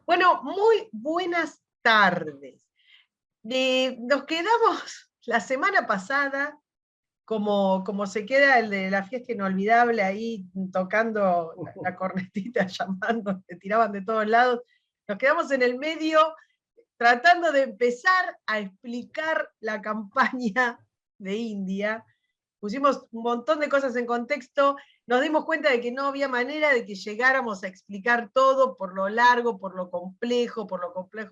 Bueno, muy buenas tardes. Nos quedamos la semana pasada, como se queda el de la fiesta inolvidable ahí tocando la cornetita, llamando, te tiraban de todos lados. Nos quedamos en el medio tratando de empezar a explicar la campaña de India. Pusimos un montón de cosas en contexto, nos dimos cuenta de que no había manera de que llegáramos a explicar todo por lo largo, por lo complejo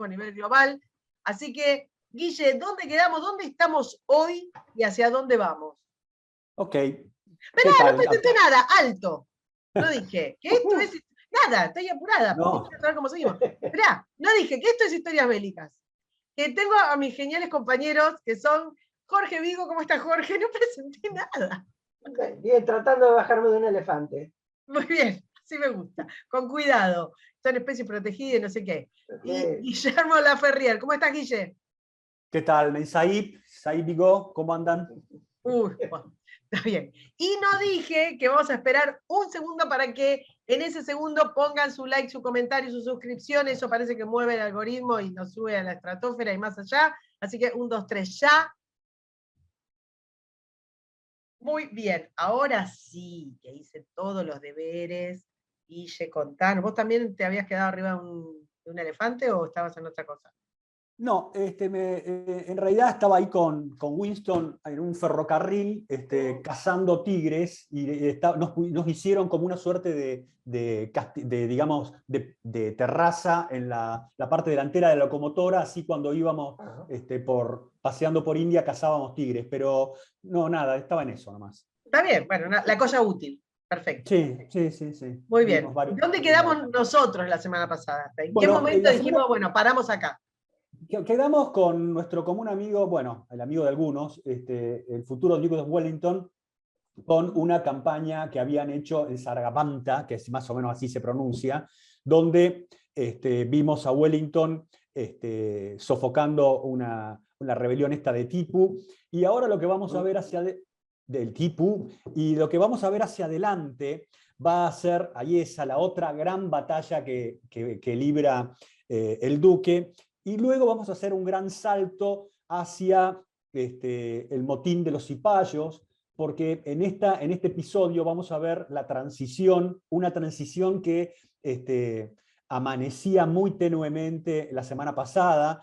a nivel global. Así que, Guille, ¿dónde quedamos? ¿Dónde estamos hoy y hacia dónde vamos? Ok. Esperá, ¿Qué no tal? presenté nada, alto. No dije que esto es. Nada, estoy apurada, porque No. quiero saber cómo seguimos. Esperá, no dije que esto es historias bélicas. Que tengo a mis geniales compañeros que son Jorge Vigo. ¿Cómo está Jorge? No presenté nada. Bien, tratando de bajarme de un elefante. Muy bien, así me gusta. Con cuidado. Son especies protegidas y no sé qué. Y Guillermo Laferrier. ¿Cómo estás, Guille? ¿Qué tal? Said Vigo, ¿cómo andan? Bueno, está bien. Y no dije que vamos a esperar un segundo para que en ese segundo pongan su like, su comentario, su suscripción. Eso parece que mueve el algoritmo y nos sube a la estratosfera y más allá. Así que 1, 2, 3, ya. Muy bien, ahora sí, que hice todos los deberes. Guille, contanos. ¿Vos también te habías quedado arriba de un elefante o estabas en otra cosa? No, en realidad estaba ahí con Winston en un ferrocarril cazando tigres y nos hicieron como una suerte digamos, de terraza en la parte delantera de la locomotora, así cuando íbamos paseando por India cazábamos tigres, pero no, nada, estaba en eso nomás. Está bien, bueno, la cosa útil. Perfecto. Sí. Muy bien. ¿Dónde quedamos nosotros la semana pasada? ¿En qué momento dijimos, bueno, paramos acá? Quedamos con nuestro común amigo, bueno, el amigo de algunos, el futuro Duque de Wellington, con una campaña que habían hecho en Sargapanta, que es más o menos así se pronuncia, donde vimos a Wellington sofocando una rebelión esta de Tipu, y ahora lo que vamos a ver del Tipu, y lo que vamos a ver hacia adelante va a ser Ayesa, la otra gran batalla que libra el duque, y luego vamos a hacer un gran salto hacia el motín de los cipayos, porque en este episodio vamos a ver la transición, una transición que amanecía muy tenuemente la semana pasada,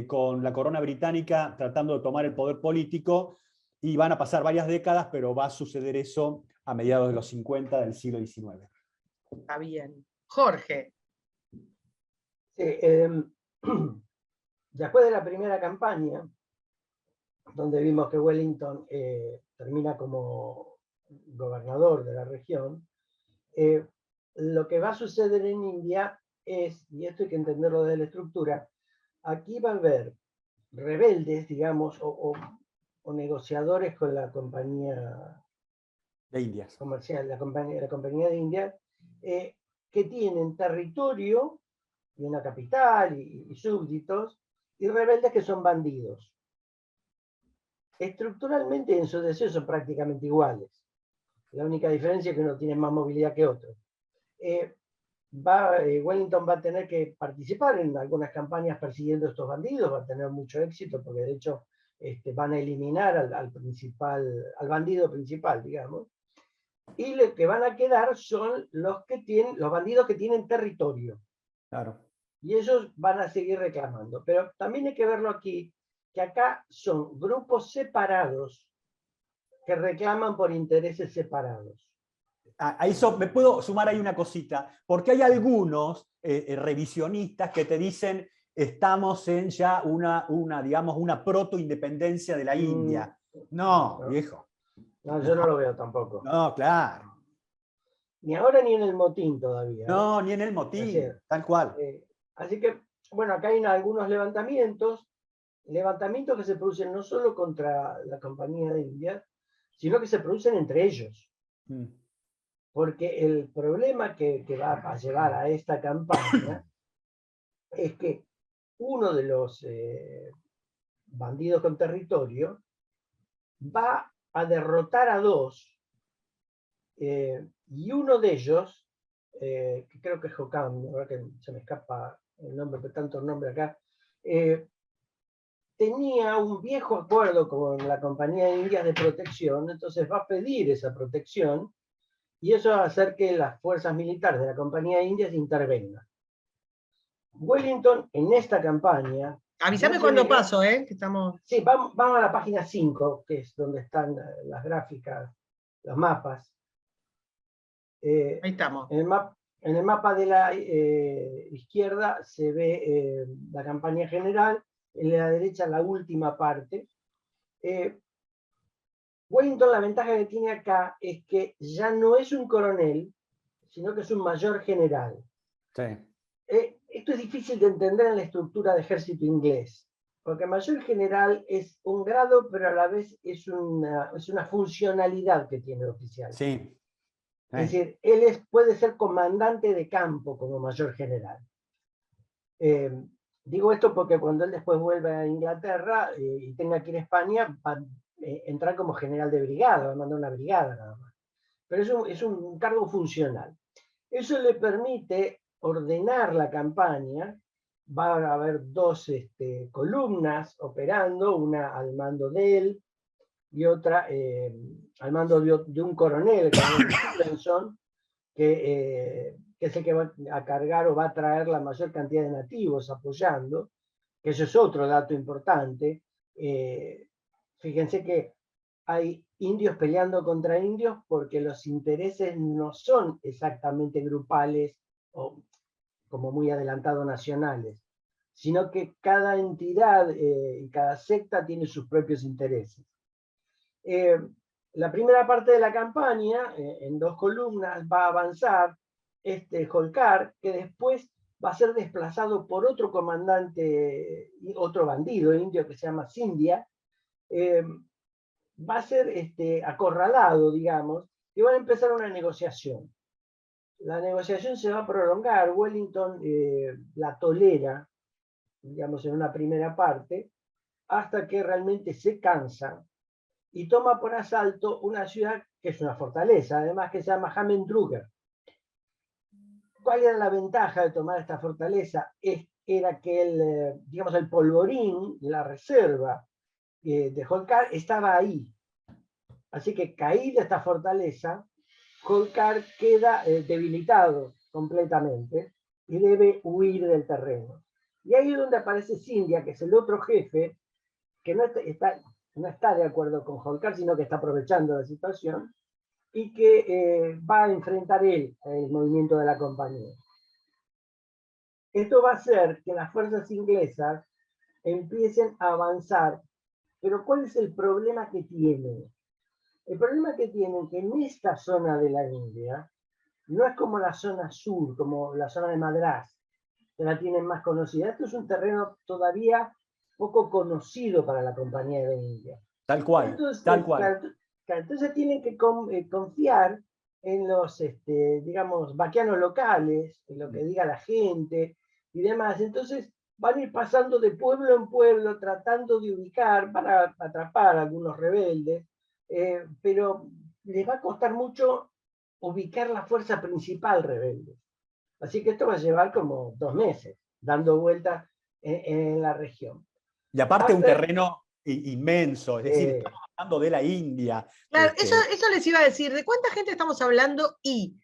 con la corona británica tratando de tomar el poder político, y van a pasar varias décadas, pero va a suceder eso a mediados de los 50 del siglo XIX. Está bien. Jorge. Sí, después de la primera campaña, donde vimos que Wellington termina como gobernador de la región, lo que va a suceder en India es, y esto hay que entenderlo desde la estructura, aquí va a haber rebeldes, digamos, o negociadores con la compañía de Indias comercial, la compañía de India, que tienen territorio y una capital y súbditos, y rebeldes que son bandidos. Estructuralmente en su deseo son prácticamente iguales. La única diferencia es que uno tiene más movilidad que otro. Wellington va a tener que participar en algunas campañas persiguiendo a estos bandidos, va a tener mucho éxito porque de hecho van a eliminar al bandido principal, digamos. Y lo que van a quedar son los bandidos que tienen territorio. Claro. Y ellos van a seguir reclamando. Pero también hay que verlo aquí, que acá son grupos separados que reclaman por intereses separados. A eso me puedo sumar ahí una cosita, porque hay algunos revisionistas que te dicen estamos en ya digamos, una proto-independencia de la India. No, viejo. No, yo no lo veo tampoco. No, claro. Ni ahora ni en el motín todavía. No, ni en el motín, tal cual. Así que, bueno, acá hay algunos levantamientos que se producen no solo contra la compañía de India, sino que se producen entre ellos. Porque el problema que va a llevar a esta campaña es que uno de los bandidos con territorio va a derrotar a dos, y uno de ellos, que creo que es Hokam, ahora que se me escapa el nombre, tanto nombre acá, tenía un viejo acuerdo con la Compañía de Indias de protección, entonces va a pedir esa protección, y eso va a hacer que las fuerzas militares de la Compañía de Indias intervengan. Wellington, en esta campaña... Avísame cuando paso, que estamos... Sí, vamos a la página 5, que es donde están las gráficas, los mapas. Ahí estamos. En el mapa de la izquierda se ve la campaña general, en la derecha la última parte. Wellington, la ventaja que tiene acá es que ya no es un coronel, sino que es un mayor general. Sí. Esto es difícil de entender en la estructura de ejército inglés, porque mayor general es un grado, pero a la vez es una funcionalidad que tiene el oficial. Sí. Es decir, él puede ser comandante de campo como mayor general. Digo esto porque cuando él después vuelve a Inglaterra y tenga que ir a España, va a entrar como general de brigada, va a mandar una brigada nada más. Pero es un cargo funcional. Eso le permite ordenar la campaña. Va a haber dos columnas operando, una al mando de él y otra al mando de un coronel, Stevenson, que es el que va a cargar o va a traer la mayor cantidad de nativos apoyando, que eso es otro dato importante. Fíjense que hay indios peleando contra indios porque los intereses no son exactamente grupales o como muy adelantado nacionales, sino que cada entidad y cada secta tiene sus propios intereses. La primera parte de la campaña, en dos columnas, va a avanzar Holkar, que después va a ser desplazado por otro comandante, otro bandido indio que se llama Scindia, va a ser acorralado, digamos, y van a empezar una negociación. La negociación se va a prolongar, Wellington la tolera, digamos, en una primera parte, hasta que realmente se cansa y toma por asalto una ciudad que es una fortaleza, además, que se llama Hammendruger. ¿Cuál era la ventaja de tomar esta fortaleza? Era que digamos, el polvorín, la reserva de Holkar estaba ahí. Así que caída esta fortaleza, Holkar queda debilitado completamente y debe huir del terreno. Y ahí es donde aparece Scindia, que es el otro jefe, que no está de acuerdo con Holkar, sino que está aprovechando la situación, y que va a enfrentar él el movimiento de la compañía. Esto va a hacer que las fuerzas inglesas empiecen a avanzar, pero ¿cuál es el problema que tienen? El problema que tienen que en esta zona de la India no es como la zona sur, como la zona de Madrás, que la tienen más conocida. Esto es un terreno todavía poco conocido para la Compañía de India. Tal cual, entonces, tal cual. Entonces tienen que confiar en los, digamos, vaquianos locales, en lo que diga la gente y demás. Entonces van a ir pasando de pueblo en pueblo tratando de ubicar para atrapar a algunos rebeldes, pero les va a costar mucho ubicar la fuerza principal rebelde. Así que esto va a llevar como 2 meses dando vueltas en la región. Y aparte un terreno inmenso, es decir, estamos hablando de la India. Claro, eso les iba a decir, ¿de cuánta gente estamos hablando y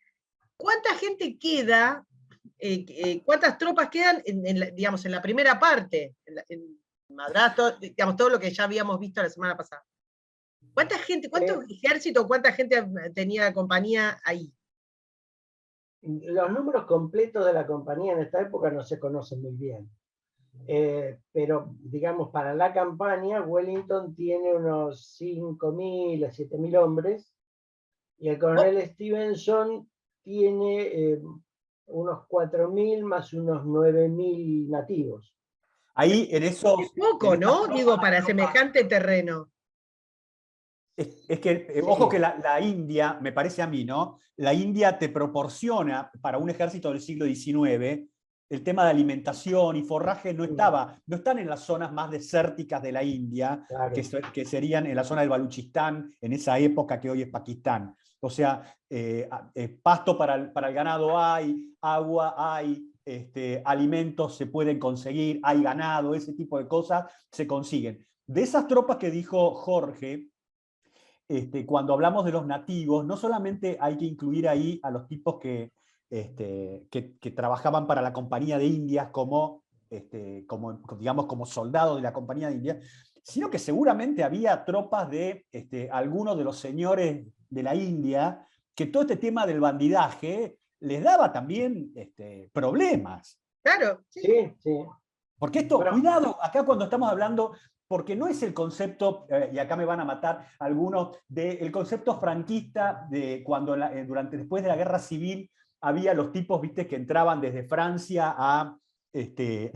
cuánta gente queda, cuántas tropas quedan digamos, en la primera parte, en Madrás, digamos, todo lo que ya habíamos visto la semana pasada? ¿Cuánta gente, cuánto ejército, cuánta gente tenía la compañía ahí? Los números completos de la compañía en esta época no se conocen muy bien. Pero, digamos, para la campaña, Wellington tiene unos 5.000 a 7.000 hombres, y el coronel Stevenson tiene unos 4.000 más unos 9.000 nativos. Ahí en esos... Es poco, ¿no? Digo, para semejante terreno. Es que, ojo que la India, me parece a mí, ¿no? La India te proporciona, para un ejército del siglo XIX, el tema de alimentación y forraje no están en las zonas más desérticas de la India, claro, que serían en la zona del Baluchistán, en esa época que hoy es Pakistán. O sea, pasto para el ganado hay, agua hay, alimentos se pueden conseguir, hay ganado, ese tipo de cosas se consiguen. De esas tropas que dijo Jorge, cuando hablamos de los nativos, no solamente hay que incluir ahí a los tipos que trabajaban para la Compañía de Indias digamos, como soldados de la Compañía de Indias, sino que seguramente había tropas de algunos de los señores de la India, que todo este tema del bandidaje les daba también problemas. Claro, sí. Sí, sí. Porque esto, Pero, cuidado, acá cuando estamos hablando, porque no es el concepto, y acá me van a matar algunos, del concepto franquista de cuando después de la guerra civil había los tipos, viste, que entraban desde Francia a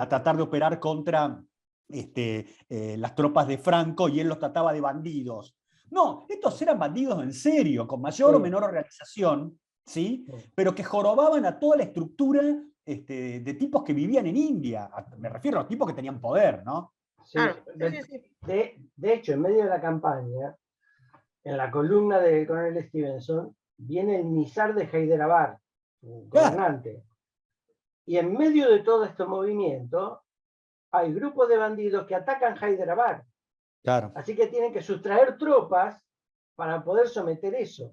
tratar de operar contra las tropas de Franco y él los trataba de bandidos. No, estos eran bandidos en serio, con mayor o menor organización, ¿sí? Pero que jorobaban a toda la estructura de tipos que vivían en India. Me refiero a los tipos que tenían poder, ¿no? sí, Claro, sí. de hecho, en medio de la campaña, en la columna del coronel Stevenson, viene el Nizar de Hyderabad, un gobernante. Y en medio de todo este movimiento, hay grupos de bandidos que atacan Hyderabad. Claro. Así que tienen que sustraer tropas para poder someter eso.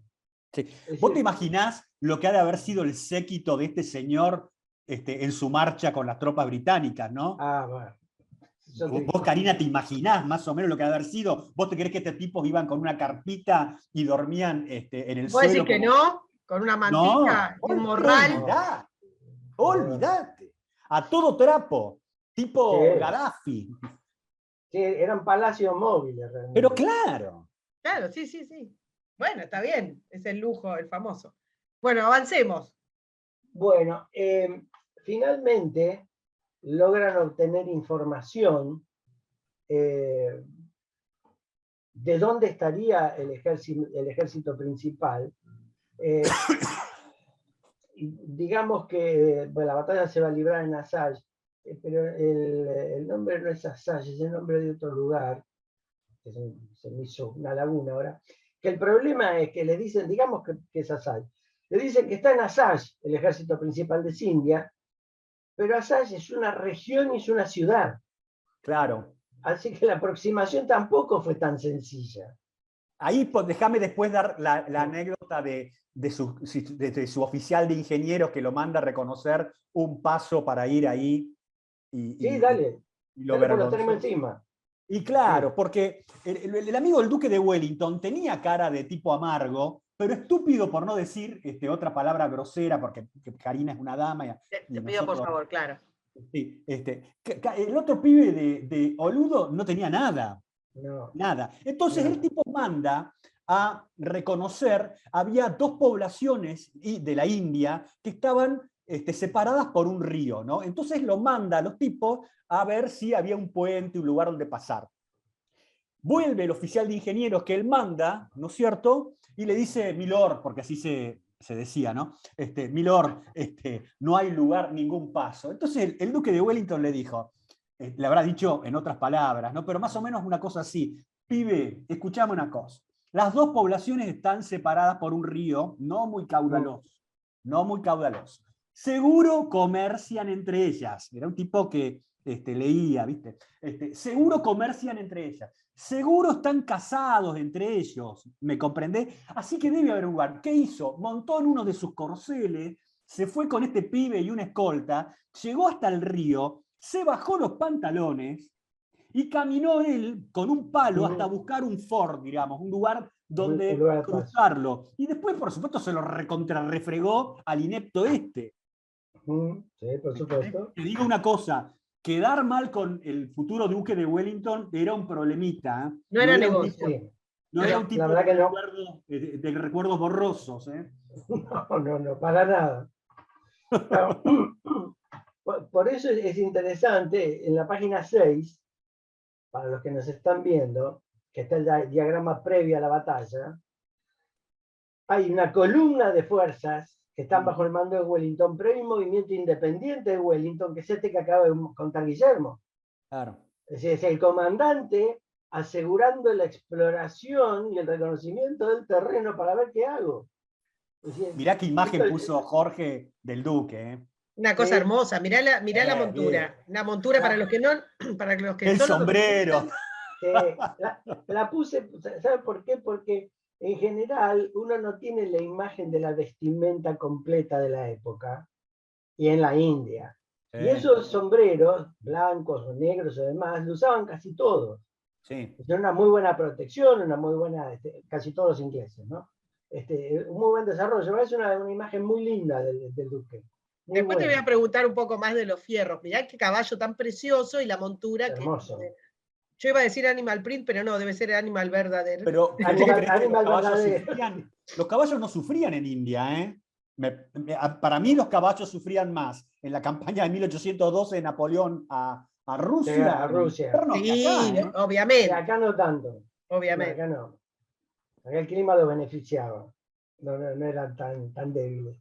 Sí. ¿Vos te imaginás lo que ha de haber sido el séquito de este señor en su marcha con las tropas británicas, ¿no? Ah, bueno. Vos, Karina, ¿te imaginás más o menos lo que ha de haber sido? ¿Vos te creés que estos tipos iban con una carpita y dormían en el ¿Vos suelo? decís que no? ¿Con una mantita y un morral? Olvidate. A todo trapo, tipo Gaddafi. Sí, eran palacios móviles realmente. Pero claro. Claro, sí. Bueno, está bien, es el lujo, el famoso. Bueno, avancemos. Bueno, finalmente logran obtener información de dónde estaría el ejército principal. Digamos que la batalla se va a librar en Asaj, pero el nombre no es Asaj, es el nombre de otro lugar, que se me hizo una laguna ahora, que el problema es que le dicen, digamos que es Asaj, le dicen que está en Asaj, el ejército principal de India, pero Asaj es una región y es una ciudad. Claro. Así que la aproximación tampoco fue tan sencilla. Ahí déjame después dar la anécdota de su oficial de ingenieros que lo manda a reconocer un paso para ir ahí. Sí, dale. Y lo Dale, lo tenemos encima. Y claro, porque el amigo del duque de Wellington tenía cara de tipo amargo, pero estúpido por no decir otra palabra grosera, porque Karina es una dama. Te pido por favor, claro. Sí, el otro pibe de Oludo no tenía nada. No. Nada. Entonces el tipo manda a reconocer, había dos poblaciones de la India que estaban separadas por un río, ¿no? Entonces lo manda a los tipos a ver si había un puente, un lugar donde pasar. Vuelve el oficial de ingenieros que él manda, ¿no es cierto? Y le dice, Milord, porque así se decía, ¿no? Milord, no hay lugar, ningún paso. Entonces el duque de Wellington le dijo, le habrá dicho en otras palabras, ¿no? Pero más o menos una cosa así, pibe, escuchame una cosa. Las dos poblaciones están separadas por un río no muy caudaloso. Seguro comercian entre ellas. Era un tipo que leía, ¿viste? Seguro comercian entre ellas. Seguro están casados entre ellos, ¿me comprendés? Así que debe haber un lugar. ¿Qué hizo? Montó en uno de sus corceles, se fue con este pibe y una escolta, llegó hasta el río, se bajó los pantalones y caminó él con un palo hasta buscar un ford, digamos, un lugar donde cruzarlo. Y después, por supuesto, se lo recontrarrefregó al inepto este. Sí, por supuesto. Te digo una cosa, quedar mal con el futuro duque de Wellington era un problemita. No era negocio. No era un tipo de recuerdos borrosos. No, para nada. Por eso es interesante, en la página 6, para los que nos están viendo, que está el diagrama previo a la batalla, hay una columna de fuerzas que están bajo el mando de Wellington, pero hay un movimiento independiente de Wellington, que es este que acaba de contar Guillermo. Claro. Es decir, es el comandante asegurando la exploración y el reconocimiento del terreno para ver qué hago. Mirá qué imagen puso Jorge del duque. Una cosa hermosa, mirá la montura. Bien. Una montura para los que no, para los que El solo sombrero. La puse, ¿sabe por qué? Porque en general uno no tiene la imagen de la vestimenta completa de la época, y en la India. Y esos sombreros, blancos o negros o demás, lo usaban casi todos. Sí. Tiene una muy buena protección, una muy buena, casi todos los ingleses, ¿no? Un muy buen desarrollo. Es una imagen muy linda del duque. Muy Después buena. te voy a preguntar un poco más de los fierros. Mirá qué caballo tan precioso y la montura. Hermoso. Yo iba a decir Animal Print, pero no, debe ser Animal verdadero. Pero los caballos no sufrían en India, ¿eh? Para mí los caballos sufrían más en la campaña de 1812 de Napoleón a Rusia. Sí, a Rusia. Sí, acá, ¿eh? obviamente. Y acá no tanto. Obviamente. No, acá no. Acá el clima lo beneficiaba. No eran tan débiles.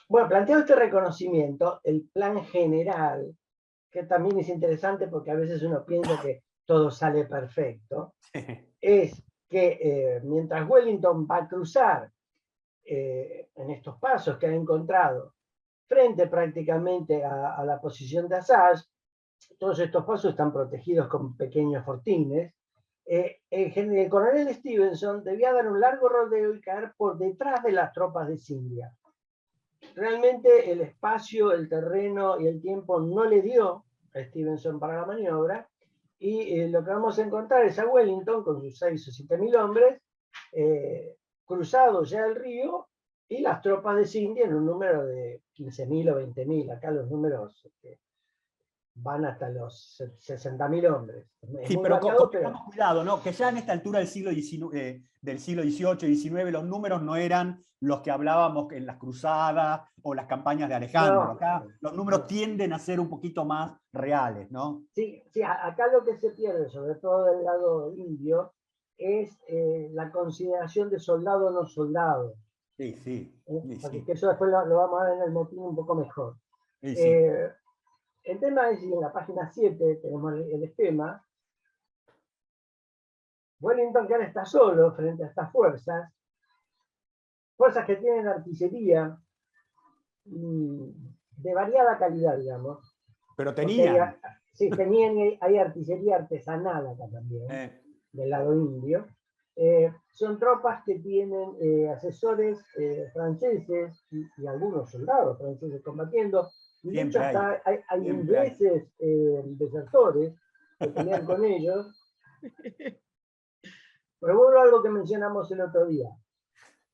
Bueno, planteado este reconocimiento, el plan general, que también es interesante porque a veces uno piensa que todo sale perfecto, es que mientras Wellington va a cruzar en estos pasos que ha encontrado, frente prácticamente a la posición de Assange, todos estos pasos están protegidos con pequeños fortines. El coronel Stevenson debía dar un largo rodeo y caer por detrás de las tropas de Scindia. Realmente el espacio, el terreno y el tiempo no le dio a Stevenson para la maniobra, y lo que vamos a encontrar es a Wellington con sus 6 o 7 mil hombres cruzados ya el río, y las tropas de Scindia en un número de 15.000 o 20.000. Acá los números van hasta los 60.000 hombres. Sí, pero tengamos cuidado, ¿no? Que ya en esta altura del siglo XVIII y XIX los números no eran los que hablábamos en las cruzadas o las campañas de Alejandro. Acá los números tienden a ser un poquito más reales, ¿no? Sí, acá lo que se pierde, sobre todo del lado indio, es la consideración de soldado o no soldado. Sí. Porque eso después lo vamos a ver en el motín un poco mejor. Sí. El tema es, en la página 7 tenemos el esquema. Wellington, que ahora está solo frente a estas fuerzas que tienen artillería de variada calidad, digamos. Pero tenían. Tenían, hay artillería artesanal acá también, del lado indio. Son tropas que tienen asesores franceses y algunos soldados franceses combatiendo. Y de hecho hasta hay ingleses desertores que pelean con ellos. Pero bueno, algo que mencionamos el otro día.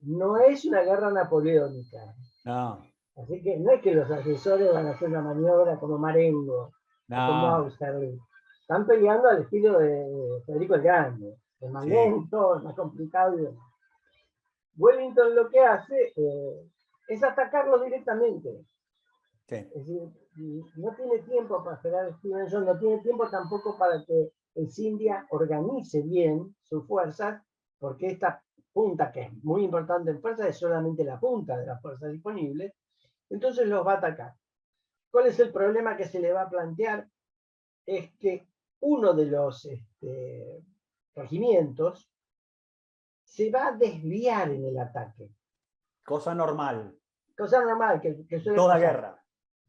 No es una guerra napoleónica. No. Así que no es que los asesores van a hacer una maniobra como Marengo, como Austerlitz. Están peleando al estilo de Federico el Grande. Es más lento, es más complicado. Wellington lo que hace es atacarlos directamente. Sí. Es decir, no tiene tiempo para esperar a Stevenson, no tiene tiempo tampoco para que el Scindia organice bien sus fuerzas, porque esta punta, que es muy importante en fuerza, es solamente la punta de las fuerzas disponibles. Entonces los va a atacar. ¿Cuál es el problema que se le va a plantear? Es que uno de los regimientos se va a desviar en el ataque. Cosa normal. Cosa normal que suele toda pasar. Guerra.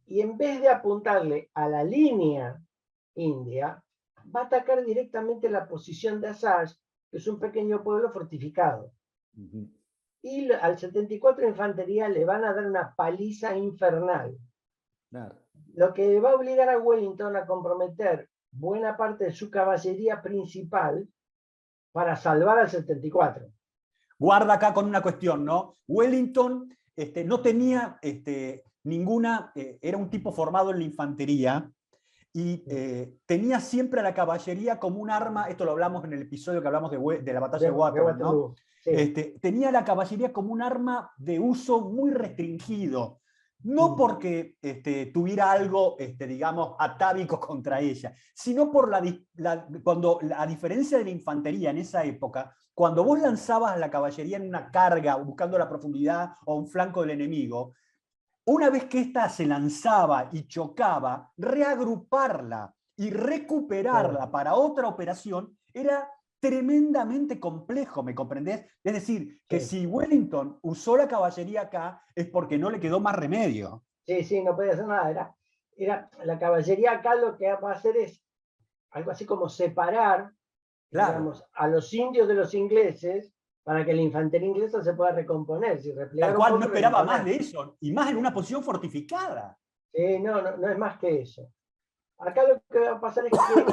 Y en vez de apuntarle a la línea india, va a atacar directamente la posición de Assange, que es un pequeño pueblo fortificado. Y al 74 Infantería le van a dar una paliza infernal. Claro. Lo que va a obligar a Wellington a comprometer buena parte de su caballería principal para salvar al 74. Guarda acá con una cuestión, ¿no? Wellington no tenía ninguna, era un tipo formado en la infantería y tenía siempre a la caballería como un arma. Esto lo hablamos en el episodio que hablamos de la batalla de Waterloo, ¿no? Sí. Tenía la caballería como un arma de uso muy restringido. No porque tuviera algo, digamos, atávico contra ella, sino por a diferencia de la infantería en esa época, cuando vos lanzabas a la caballería en una carga, buscando la profundidad o un flanco del enemigo, una vez que ésta se lanzaba y chocaba, reagruparla y recuperarla para otra operación era tremendamente complejo, ¿me comprendés? Es decir, que si Wellington usó la caballería acá es porque no le quedó más remedio. Sí, sí, no podía hacer nada. Era la caballería acá lo que va a hacer es algo así como separar, Claro. digamos, a los indios de los ingleses para que la infantería inglesa se pueda recomponer. Si Tal replegar un cual, no poco, esperaba más recomponer. de eso, y más en una posición fortificada. No, no, no es más que eso. Acá lo que va a pasar es que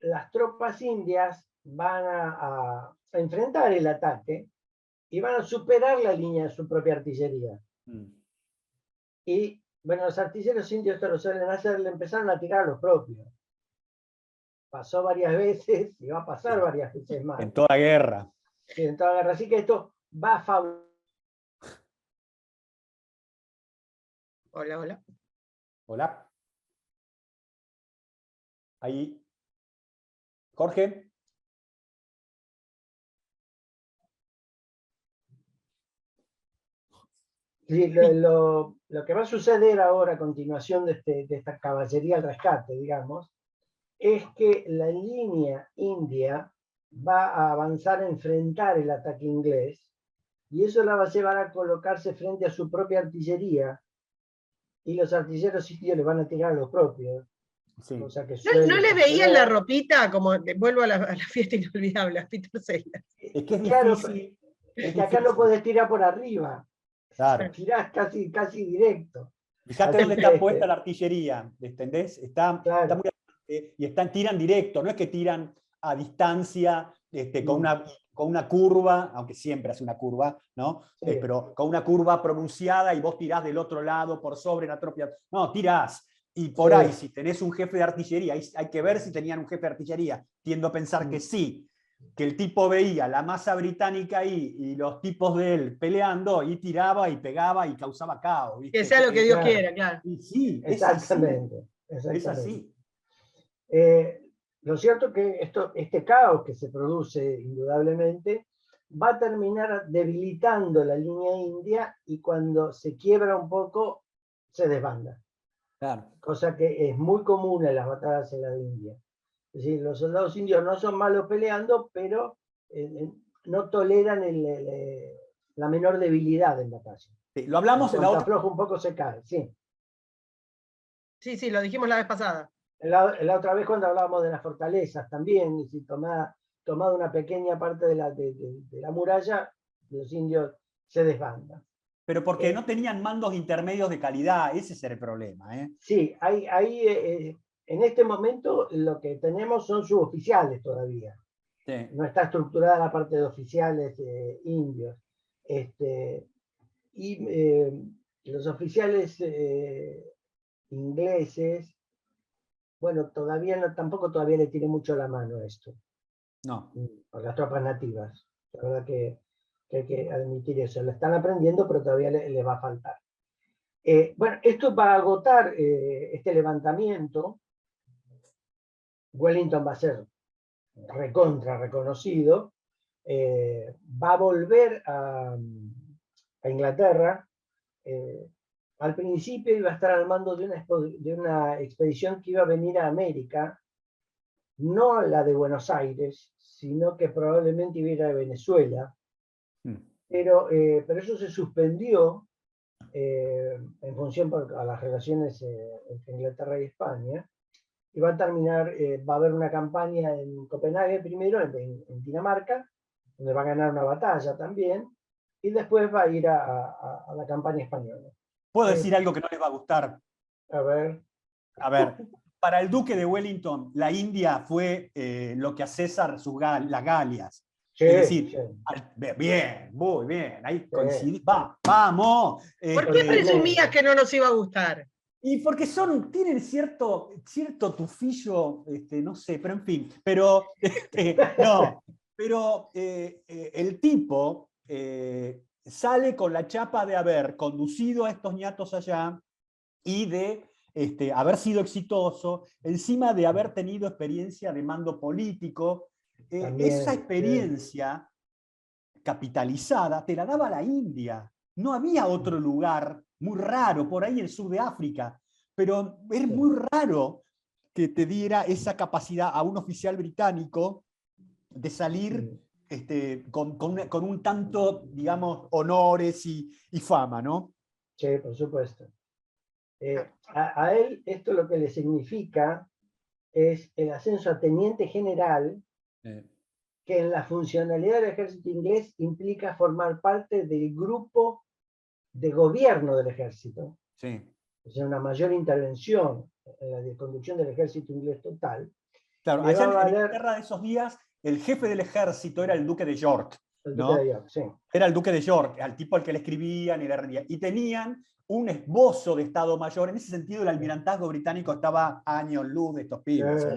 las tropas indias van a enfrentar el ataque y van a superar la línea de su propia artillería. Y bueno, los artilleros indios esto lo suelen hacer, le empezaron a tirar a los propios. Pasó varias veces y va a pasar varias veces más. En toda guerra. Sí, en toda guerra. Así que esto va a favorecer. Hola, hola. Hola. Ahí. Jorge. Sí, lo que va a suceder ahora a continuación de esta caballería al rescate, digamos, es que la línea india va a avanzar a enfrentar el ataque inglés y eso la va a llevar a colocarse frente a su propia artillería y los artilleros indios le van a tirar a los propios. Sí. O sea que ¿No le veían la ropita como, vuelvo a la fiesta inolvidable, a Peter Sellers? Es que es claro, difícil. es que acá no podés tirar por arriba. Claro. Tirás casi directo. Fíjate Así dónde está puesta la artillería, ¿entendés? Está claro. muy y tiran directo, no es que tiran a distancia con una curva, aunque siempre hace una curva, ¿no? Sí. Pero con una curva pronunciada y vos tirás del otro lado por sobre la propia. No, tirás. Y por ahí, si tenés un jefe de artillería, hay que ver si tenían un jefe de artillería. Tiendo a pensar que sí, que el tipo veía la masa británica ahí y los tipos de él peleando y tiraba y pegaba y causaba caos. ¿Viste? Que sea lo que Dios quiera, claro. Y sí, exactamente. Es así. Lo cierto es que este caos que se produce indudablemente va a terminar debilitando la línea india y cuando se quiebra un poco se desbanda. Claro. Cosa que es muy común en las batallas en la India. Es decir, los soldados indios no son malos peleando, pero no toleran la menor debilidad en batalla. Sí, lo hablamos en la otra. Afloja un poco se cae, sí. Sí, lo dijimos la vez pasada. La otra vez cuando hablábamos de las fortalezas también, si tomado una pequeña parte de la muralla, los indios se desbandan. Pero porque no tenían mandos intermedios de calidad, ese es el problema. Sí, en este momento lo que tenemos son suboficiales todavía. Sí. No está estructurada la parte de oficiales indios. Los oficiales ingleses, bueno, tampoco todavía le tiene mucho la mano a esto. No. Por las tropas nativas. La verdad que hay que admitir eso. Lo están aprendiendo, pero todavía le va a faltar. Bueno, esto va a agotar este levantamiento. Wellington va a ser recontra reconocido. Va a volver a Inglaterra. Al principio iba a estar al mando de una expedición que iba a venir a América, no la de Buenos Aires, sino que probablemente iba a ir a Venezuela. Pero eso se suspendió en función a las relaciones entre Inglaterra y España. Y va a terminar, va a haber una campaña en Copenhague primero, en Dinamarca, donde va a ganar una batalla también, y después va a ir a la campaña española. ¿Puedo decir algo que no les va a gustar? A ver. A ver, para el duque de Wellington, la India fue lo que a César las Galias. Sí, es decir, sí. Bien, muy bien, ahí coincidimos. ¡Vamos! ¿Por qué presumías que no nos iba a gustar? Y porque tienen cierto tufillo, no sé, pero en fin. Pero, no, pero el tipo sale con la chapa de haber conducido a estos ñatos allá y de haber sido exitoso, encima de haber tenido experiencia de mando político. Esa experiencia capitalizada te la daba la India. No había otro lugar, muy raro, por ahí en el sur de África, pero es muy raro que te diera esa capacidad a un oficial británico de salir con un tanto, digamos, honores y fama, ¿no? Sí, por supuesto. A él esto lo que le significa es el ascenso a teniente general, que en la funcionalidad del ejército inglés implica formar parte del grupo de gobierno del ejército. Sí. O sea, una mayor intervención en la conducción del ejército inglés total. Claro, Le va a allá en valer Inglaterra de esos días, el jefe del ejército era el duque de York. el ¿no? duque de York, sí. Era el duque de York, al tipo al que le escribían y le rendían. Y tenían un esbozo de Estado Mayor. En ese sentido, el almirantazgo británico estaba años luz de estos pibes.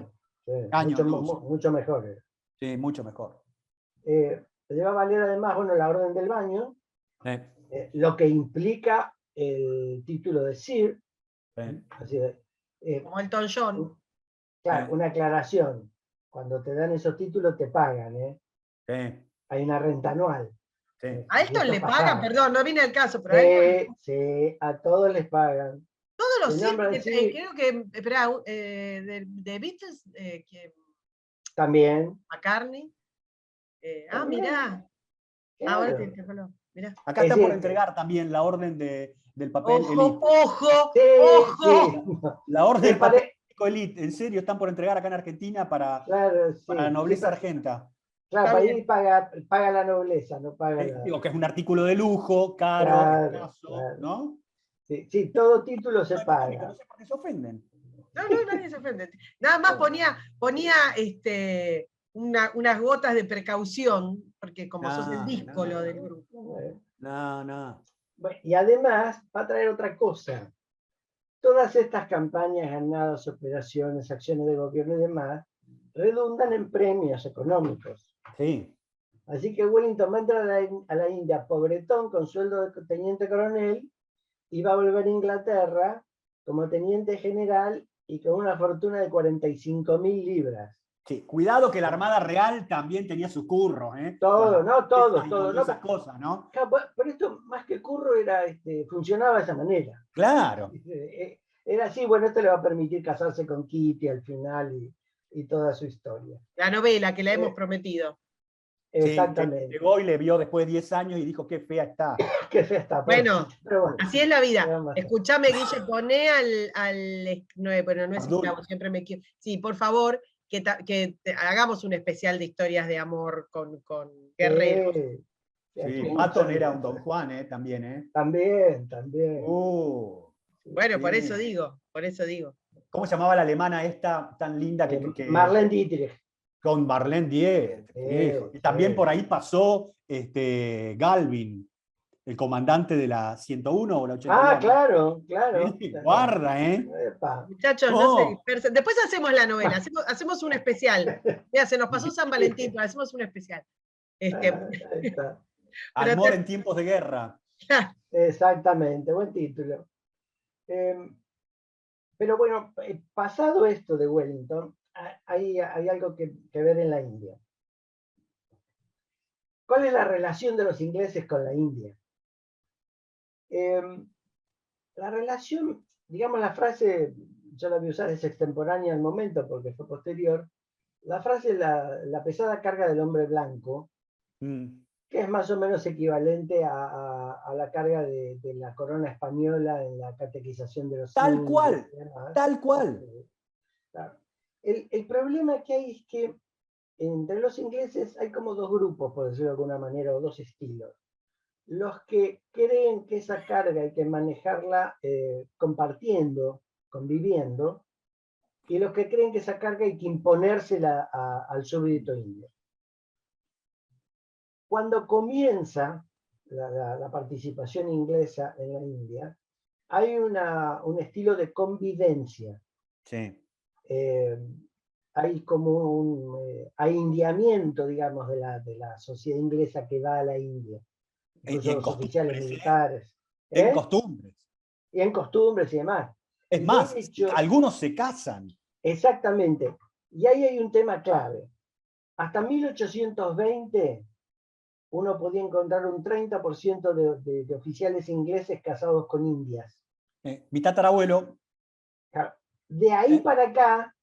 Sí, Años luz. mucho mejor. Sí, mucho mejor. Le va a valer además, bueno, la orden del baño, lo que implica el título de Sir. Así como Elton John. Claro, una aclaración. Cuando te dan esos títulos te pagan, Hay una renta anual. A Elton le pagan, perdón, no viene al caso, pero a todos les pagan. Todos los Sir, creo que, espera, de Beatles, también. McCartney. Mirá. Claro. Ahora te coló. Mirá. Acá están por entregar también la orden del papel Elite. ¡Ojo! Sí. La orden del papel Elite, en serio, están por entregar acá en Argentina para la nobleza argenta. Claro, ahí paga la nobleza, no paga la... Digo que es un artículo de lujo, caro, escaso, ¿no? Sí, todo título se paga. No sé por qué se ofenden. No, nadie se ofende. Nada más ponía unas gotas de precaución, porque como sos el díscolo del grupo. Bueno, y además va a traer otra cosa. Todas estas campañas ganadas, operaciones, acciones de gobierno y demás, redundan en premios económicos. Sí. Así que Wellington va a entrar a la India pobretón con sueldo de teniente coronel y va a volver a Inglaterra como teniente general y con una fortuna de 45.000 libras. Sí, cuidado que la Armada Real también tenía sus curros, Todo. Esas cosas, ¿no? Pero esto, más que curro, funcionaba de esa manera. Claro. Era así, bueno, esto le va a permitir casarse con Kitty al final y toda su historia. La novela que le hemos prometido. Exactamente. Sí, llegó y le vio después de 10 años y dijo, qué fea está. Qué fea está. Bueno, así es la vida. Escuchame, Guille, poné bueno, no es esclavo, siempre me quiero. Sí, por favor, que hagamos un especial de historias de amor con guerreros. Sí, Patton era un Don Juan, también, También. Bueno, por eso digo. ¿Cómo se llamaba la alemana esta tan linda que Marlene Dietrich. Con Marlene Dietrich. Y también por ahí pasó Galvin, el comandante de la 101 o la 81. Claro. Guarda, Muchachos, no se dispersen. Después hacemos la novela, hacemos un especial. Mira, se nos pasó San Valentín, pero hacemos un especial. Amor en tiempos de guerra. Exactamente, buen título. Pero bueno, pasado esto de Wellington, hay algo que ver en la India. ¿Cuál es la relación de los ingleses con la India? La relación, digamos, la frase, yo la voy a usar, es extemporánea al momento porque fue posterior. La frase la pesada carga del hombre blanco, que es más o menos equivalente a la carga de la corona española en la catequización de los indios. Tal cual. Claro. El problema que hay es que entre los ingleses hay como dos grupos, por decirlo de alguna manera, o dos estilos. Los que creen que esa carga hay que manejarla compartiendo, conviviendo, y los que creen que esa carga hay que imponérsela al súbdito indio. Cuando comienza la participación inglesa en la India, hay un estilo de convivencia. Sí. Hay como un indiamiento, digamos, de la sociedad inglesa que va a la India. Incluso los oficiales militares. En costumbres. Y en costumbres y demás. Es más, algunos se casan. Exactamente. Y ahí hay un tema clave. Hasta 1820 uno podía encontrar un 30% de oficiales ingleses casados con indias. Mi tatarabuelo. De ahí para acá,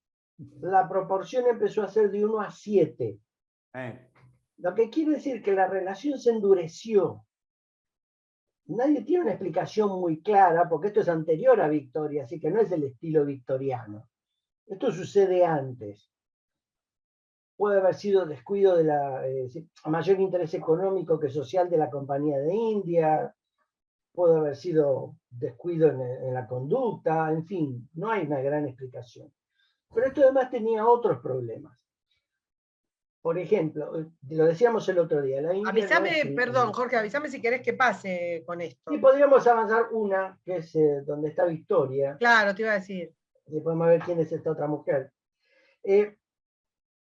la proporción empezó a ser de 1 a 7. Lo que quiere decir que la relación se endureció. nadie tiene una explicación muy clara, porque esto es anterior a Victoria, así que no es el estilo victoriano. Esto sucede antes. Puede haber sido descuido de mayor interés económico que social de la Compañía de India, puede haber sido descuido en la conducta, en fin, no hay una gran explicación. Pero esto además tenía otros problemas. Por ejemplo, lo decíamos el otro día, la India Avísame, no es perdón, Jorge, avísame si querés que pase con esto. y podríamos avanzar una, que es donde está Victoria. Claro, te iba a decir. Y podemos ver quién es esta otra mujer. ¿Qué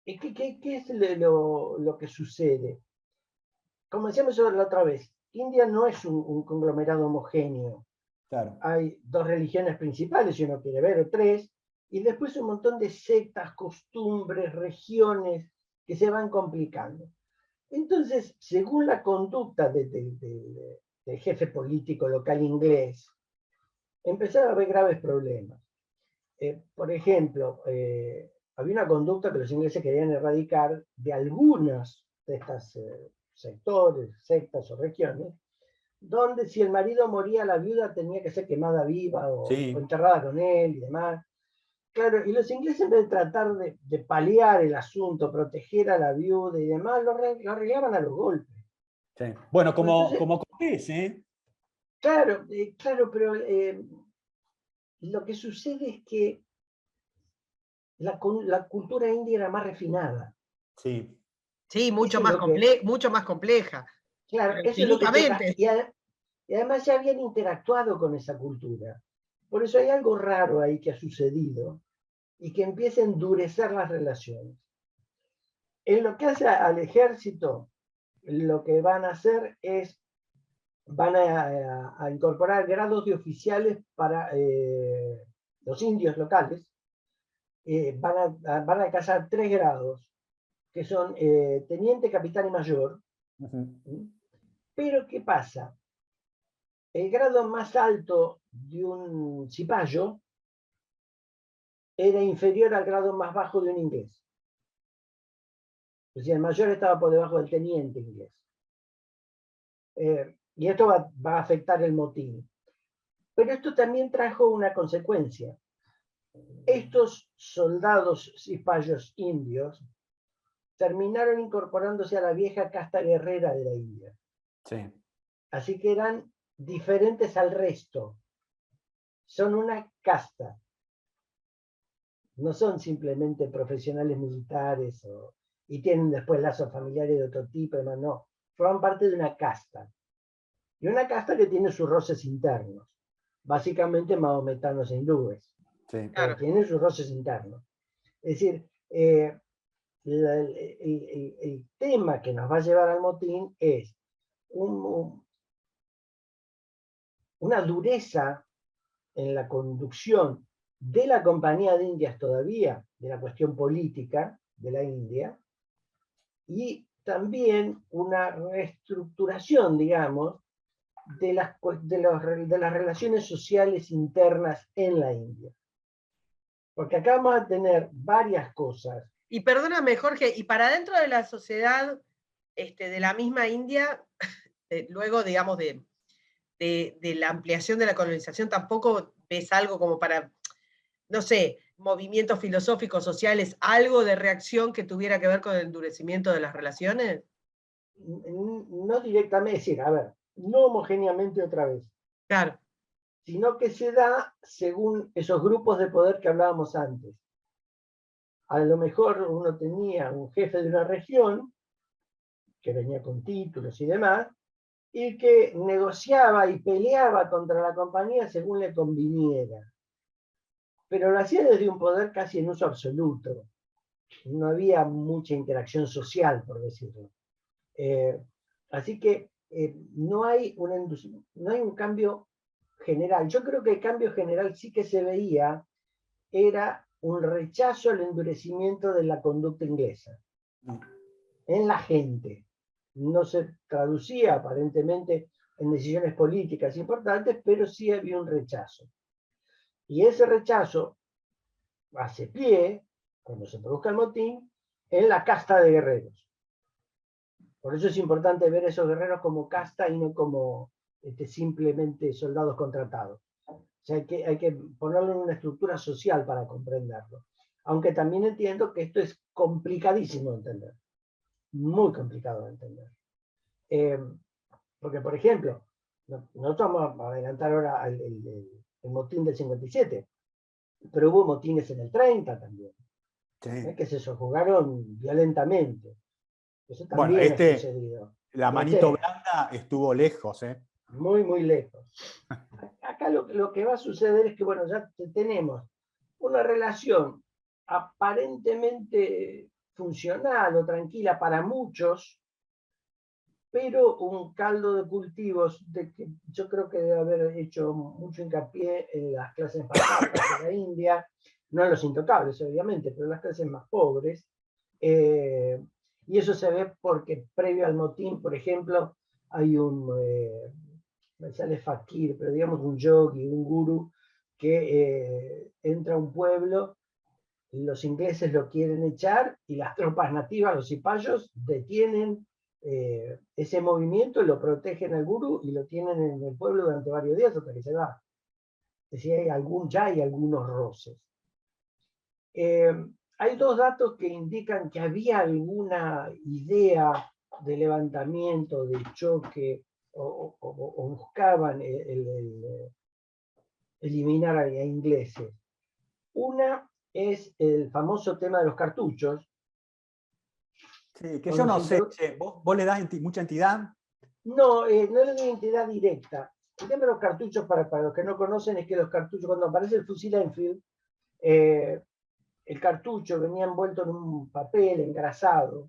es lo que sucede? Como decíamos la otra vez, India no es un conglomerado homogéneo. Claro. Hay dos religiones principales, si uno quiere ver, o tres, y después un montón de sectas, costumbres, regiones que se van complicando. Entonces, según la conducta del jefe político local inglés, empezaron a haber graves problemas. Por ejemplo, había una conducta que los ingleses querían erradicar de algunos de estos sectores, sectas o regiones, donde si el marido moría, la viuda tenía que ser quemada viva o enterrada con él y demás. Claro, y los ingleses, en vez de tratar de paliar el asunto, proteger a la viuda y demás, lo arreglaban a los golpes. Sí. Bueno, Entonces, como Cortés, ¿eh? Claro, pero lo que sucede es que la cultura india era más refinada. Sí. Sí, mucho Eso es más, lo que, mucho más compleja. claro, Pero eso es lo que choca. absolutamente. Y además ya habían interactuado con esa cultura. Por eso hay algo raro ahí que ha sucedido y que empieza a endurecer las relaciones. En lo que hace al ejército, lo que van a hacer es, van a incorporar grados de oficiales para los indios locales. Van a alcanzar 3 grados, que son teniente, capitán y mayor. Pero ¿qué pasa? El grado más alto de un cipayo era inferior al grado más bajo de un inglés. O sea, el mayor estaba por debajo del teniente inglés. Y esto va a afectar el motín. Pero esto también trajo una consecuencia. Estos soldados cipayos indios terminaron incorporándose a la vieja casta guerrera de la India. Sí. Así que eran diferentes al resto. Son una casta. No son simplemente profesionales militares y tienen después lazos familiares de otro tipo, además no. Forman parte de una casta. Y una casta que tiene sus roces internos. Básicamente mahometanos e hindúes. Sí. Claro. Tienen sus roces internos. Es decir, el tema que nos va a llevar al motín es una dureza en la conducción de la Compañía de Indias todavía, de la cuestión política de la India, y también una reestructuración, digamos, de las relaciones sociales internas en la India. Porque acá vamos a tener varias cosas. Y perdóname, Jorge, y para dentro de la sociedad de la misma India, luego, digamos, de la ampliación de la colonización, tampoco ves algo como para, no sé, movimientos filosóficos, sociales, algo de reacción que tuviera que ver con el endurecimiento de las relaciones? No directamente, es decir, a ver, no homogéneamente otra vez. Claro. Sino que se da según esos grupos de poder que hablábamos antes. A lo mejor uno tenía un jefe de una región, que venía con títulos y demás, y que negociaba y peleaba contra la compañía según le conviniera. Pero lo hacía desde un poder casi en uso absoluto. No había mucha interacción social, por decirlo. Así que no hay un cambio general. Yo creo que el cambio general sí que se veía, era un rechazo al endurecimiento de la conducta inglesa en la gente. No se traducía aparentemente en decisiones políticas importantes, pero sí había un rechazo. Y ese rechazo hace pie, cuando se produzca el motín, en la casta de guerreros. Por eso es importante ver esos guerreros como casta y no como simplemente soldados contratados. O sea, hay que ponerlo en una estructura social para comprenderlo. Aunque también entiendo que esto es complicadísimo de entender. Muy complicado de entender. Porque, por ejemplo, nosotros vamos a adelantar ahora el motín del 57, pero hubo motines en el 30 también. Sí. Que se jugaron violentamente. Eso Bueno, también ha sucedido. la manito blanda estuvo lejos, ¿eh? Muy, muy lejos. Acá lo que va a suceder es que, bueno, ya tenemos una relación aparentemente funcional o tranquila para muchos, pero un caldo de cultivos de que yo creo que debe haber hecho mucho hincapié en las clases más bajas de la India, no en los intocables, obviamente, pero en las clases más pobres. Y eso se ve porque previo al motín, por ejemplo, hay me sale fakir, pero digamos un yogi, un gurú, que entra a un pueblo, los ingleses lo quieren echar y las tropas nativas, los cipayos, detienen ese movimiento, lo protegen al gurú y lo tienen en el pueblo durante varios días hasta que se va. Es decir, ya hay algunos roces. Hay dos datos que indican que había alguna idea de levantamiento, de choque, o buscaban eliminar a ingleses. Una es el famoso tema de los cartuchos. Sí, que yo no sé, ¿vos le das mucha entidad? No, no le doy entidad directa. El tema de los cartuchos, para los que no conocen, es que los cartuchos, cuando aparece el fusil Enfield, el cartucho venía envuelto en un papel engrasado,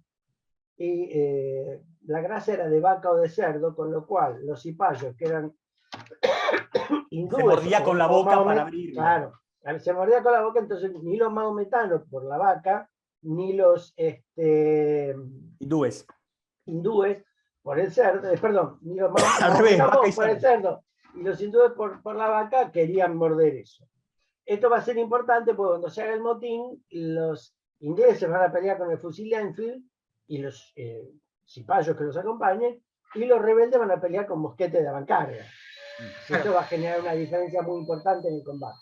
y la grasa era de vaca o de cerdo, con lo cual los cipayos, que eran hindúes, se mordía con la boca para abrirlo. Claro, se mordía con la boca, entonces ni los mahometanos por la vaca, ni los hindúes por el cerdo, perdón, ni los mahometanos por el cerdo, y los hindúes por la vaca querían morder eso. Esto va a ser importante porque cuando se haga el motín, los ingleses van a pelear con el fusil Enfield y los cipayos que los acompañen, y los rebeldes van a pelear con mosquetes de avancarga. Esto va a generar una diferencia muy importante en el combate.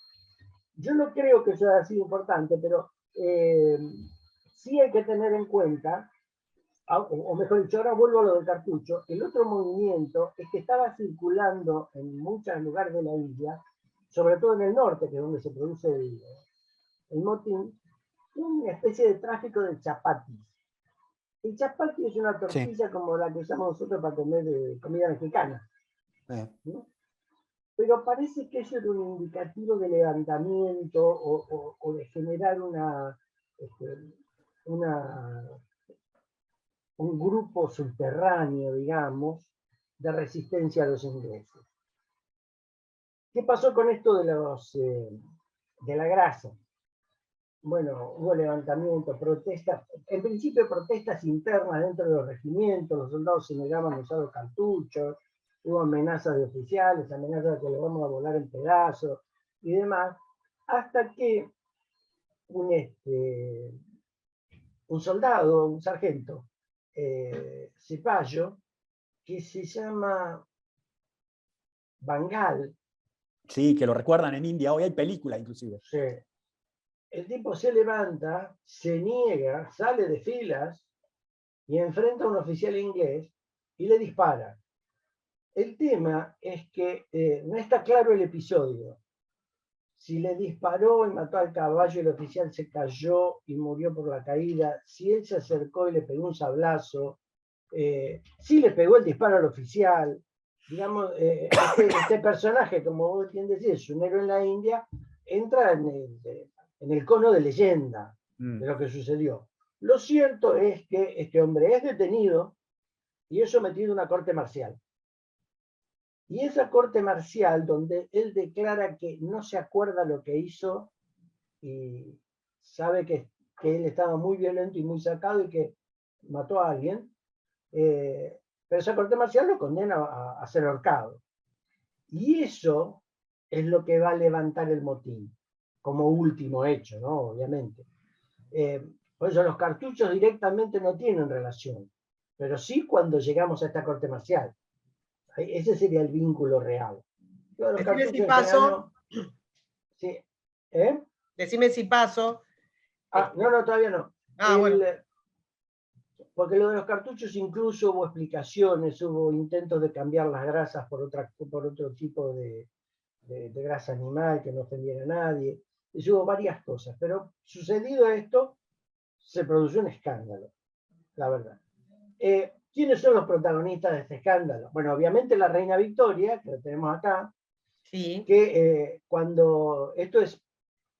Yo no creo que eso haya sido importante, pero sí hay que tener en cuenta, o mejor dicho, ahora vuelvo a lo del cartucho, el otro movimiento es que estaba circulando en muchos lugares de la India, sobre todo en el norte, que es donde se produce el motín, una especie de tráfico de chapatis. El chapati es una tortilla como la que usamos nosotros para comer comida mexicana. ¿No? Pero parece que eso era un indicativo de levantamiento o de generar un grupo subterráneo, digamos, de resistencia a los ingleses. ¿Qué pasó con esto de la grasa? Bueno, hubo levantamientos, protestas, en principio protestas internas dentro de los regimientos, los soldados se negaban a usar los cartuchos, hubo amenazas de oficiales, amenazas de que lo vamos a volar en pedazos y demás, hasta que un soldado, un sargento, cipayo, que se llama Bangal. Sí, que lo recuerdan en India, hoy hay películas inclusive. Sí. El tipo se levanta, se niega, sale de filas y enfrenta a un oficial inglés y le dispara. El tema es que no está claro el episodio. Si le disparó y mató al caballo y el oficial se cayó y murió por la caída, si él se acercó y le pegó un sablazo, si le pegó el disparo al oficial, digamos, este personaje, como vos bien decís, es un héroe en la India, entra en el cono de leyenda de lo que sucedió. Lo cierto es que este hombre es detenido y es sometido a una corte marcial. Y esa corte marcial, donde él declara que no se acuerda lo que hizo y sabe que él estaba muy violento y muy sacado y que mató a alguien, pero esa corte marcial lo condena a ser ahorcado. Y eso es lo que va a levantar el motín, como último hecho, ¿no? Obviamente. Por eso los cartuchos directamente no tienen relación, pero sí cuando llegamos a esta corte marcial. Ese sería el vínculo real. Los Decime cartuchos si en paso. general sí. Decime si paso. No, todavía no. Bueno. Porque lo de los cartuchos incluso hubo explicaciones, hubo intentos de cambiar las grasas por otro tipo de grasa animal que no ofendiera a nadie. Y hubo varias cosas. Pero sucedido esto, se produjo un escándalo, la verdad. ¿Quiénes son los protagonistas de este escándalo? Bueno, obviamente la reina Victoria, que la tenemos acá, sí. que cuando esto es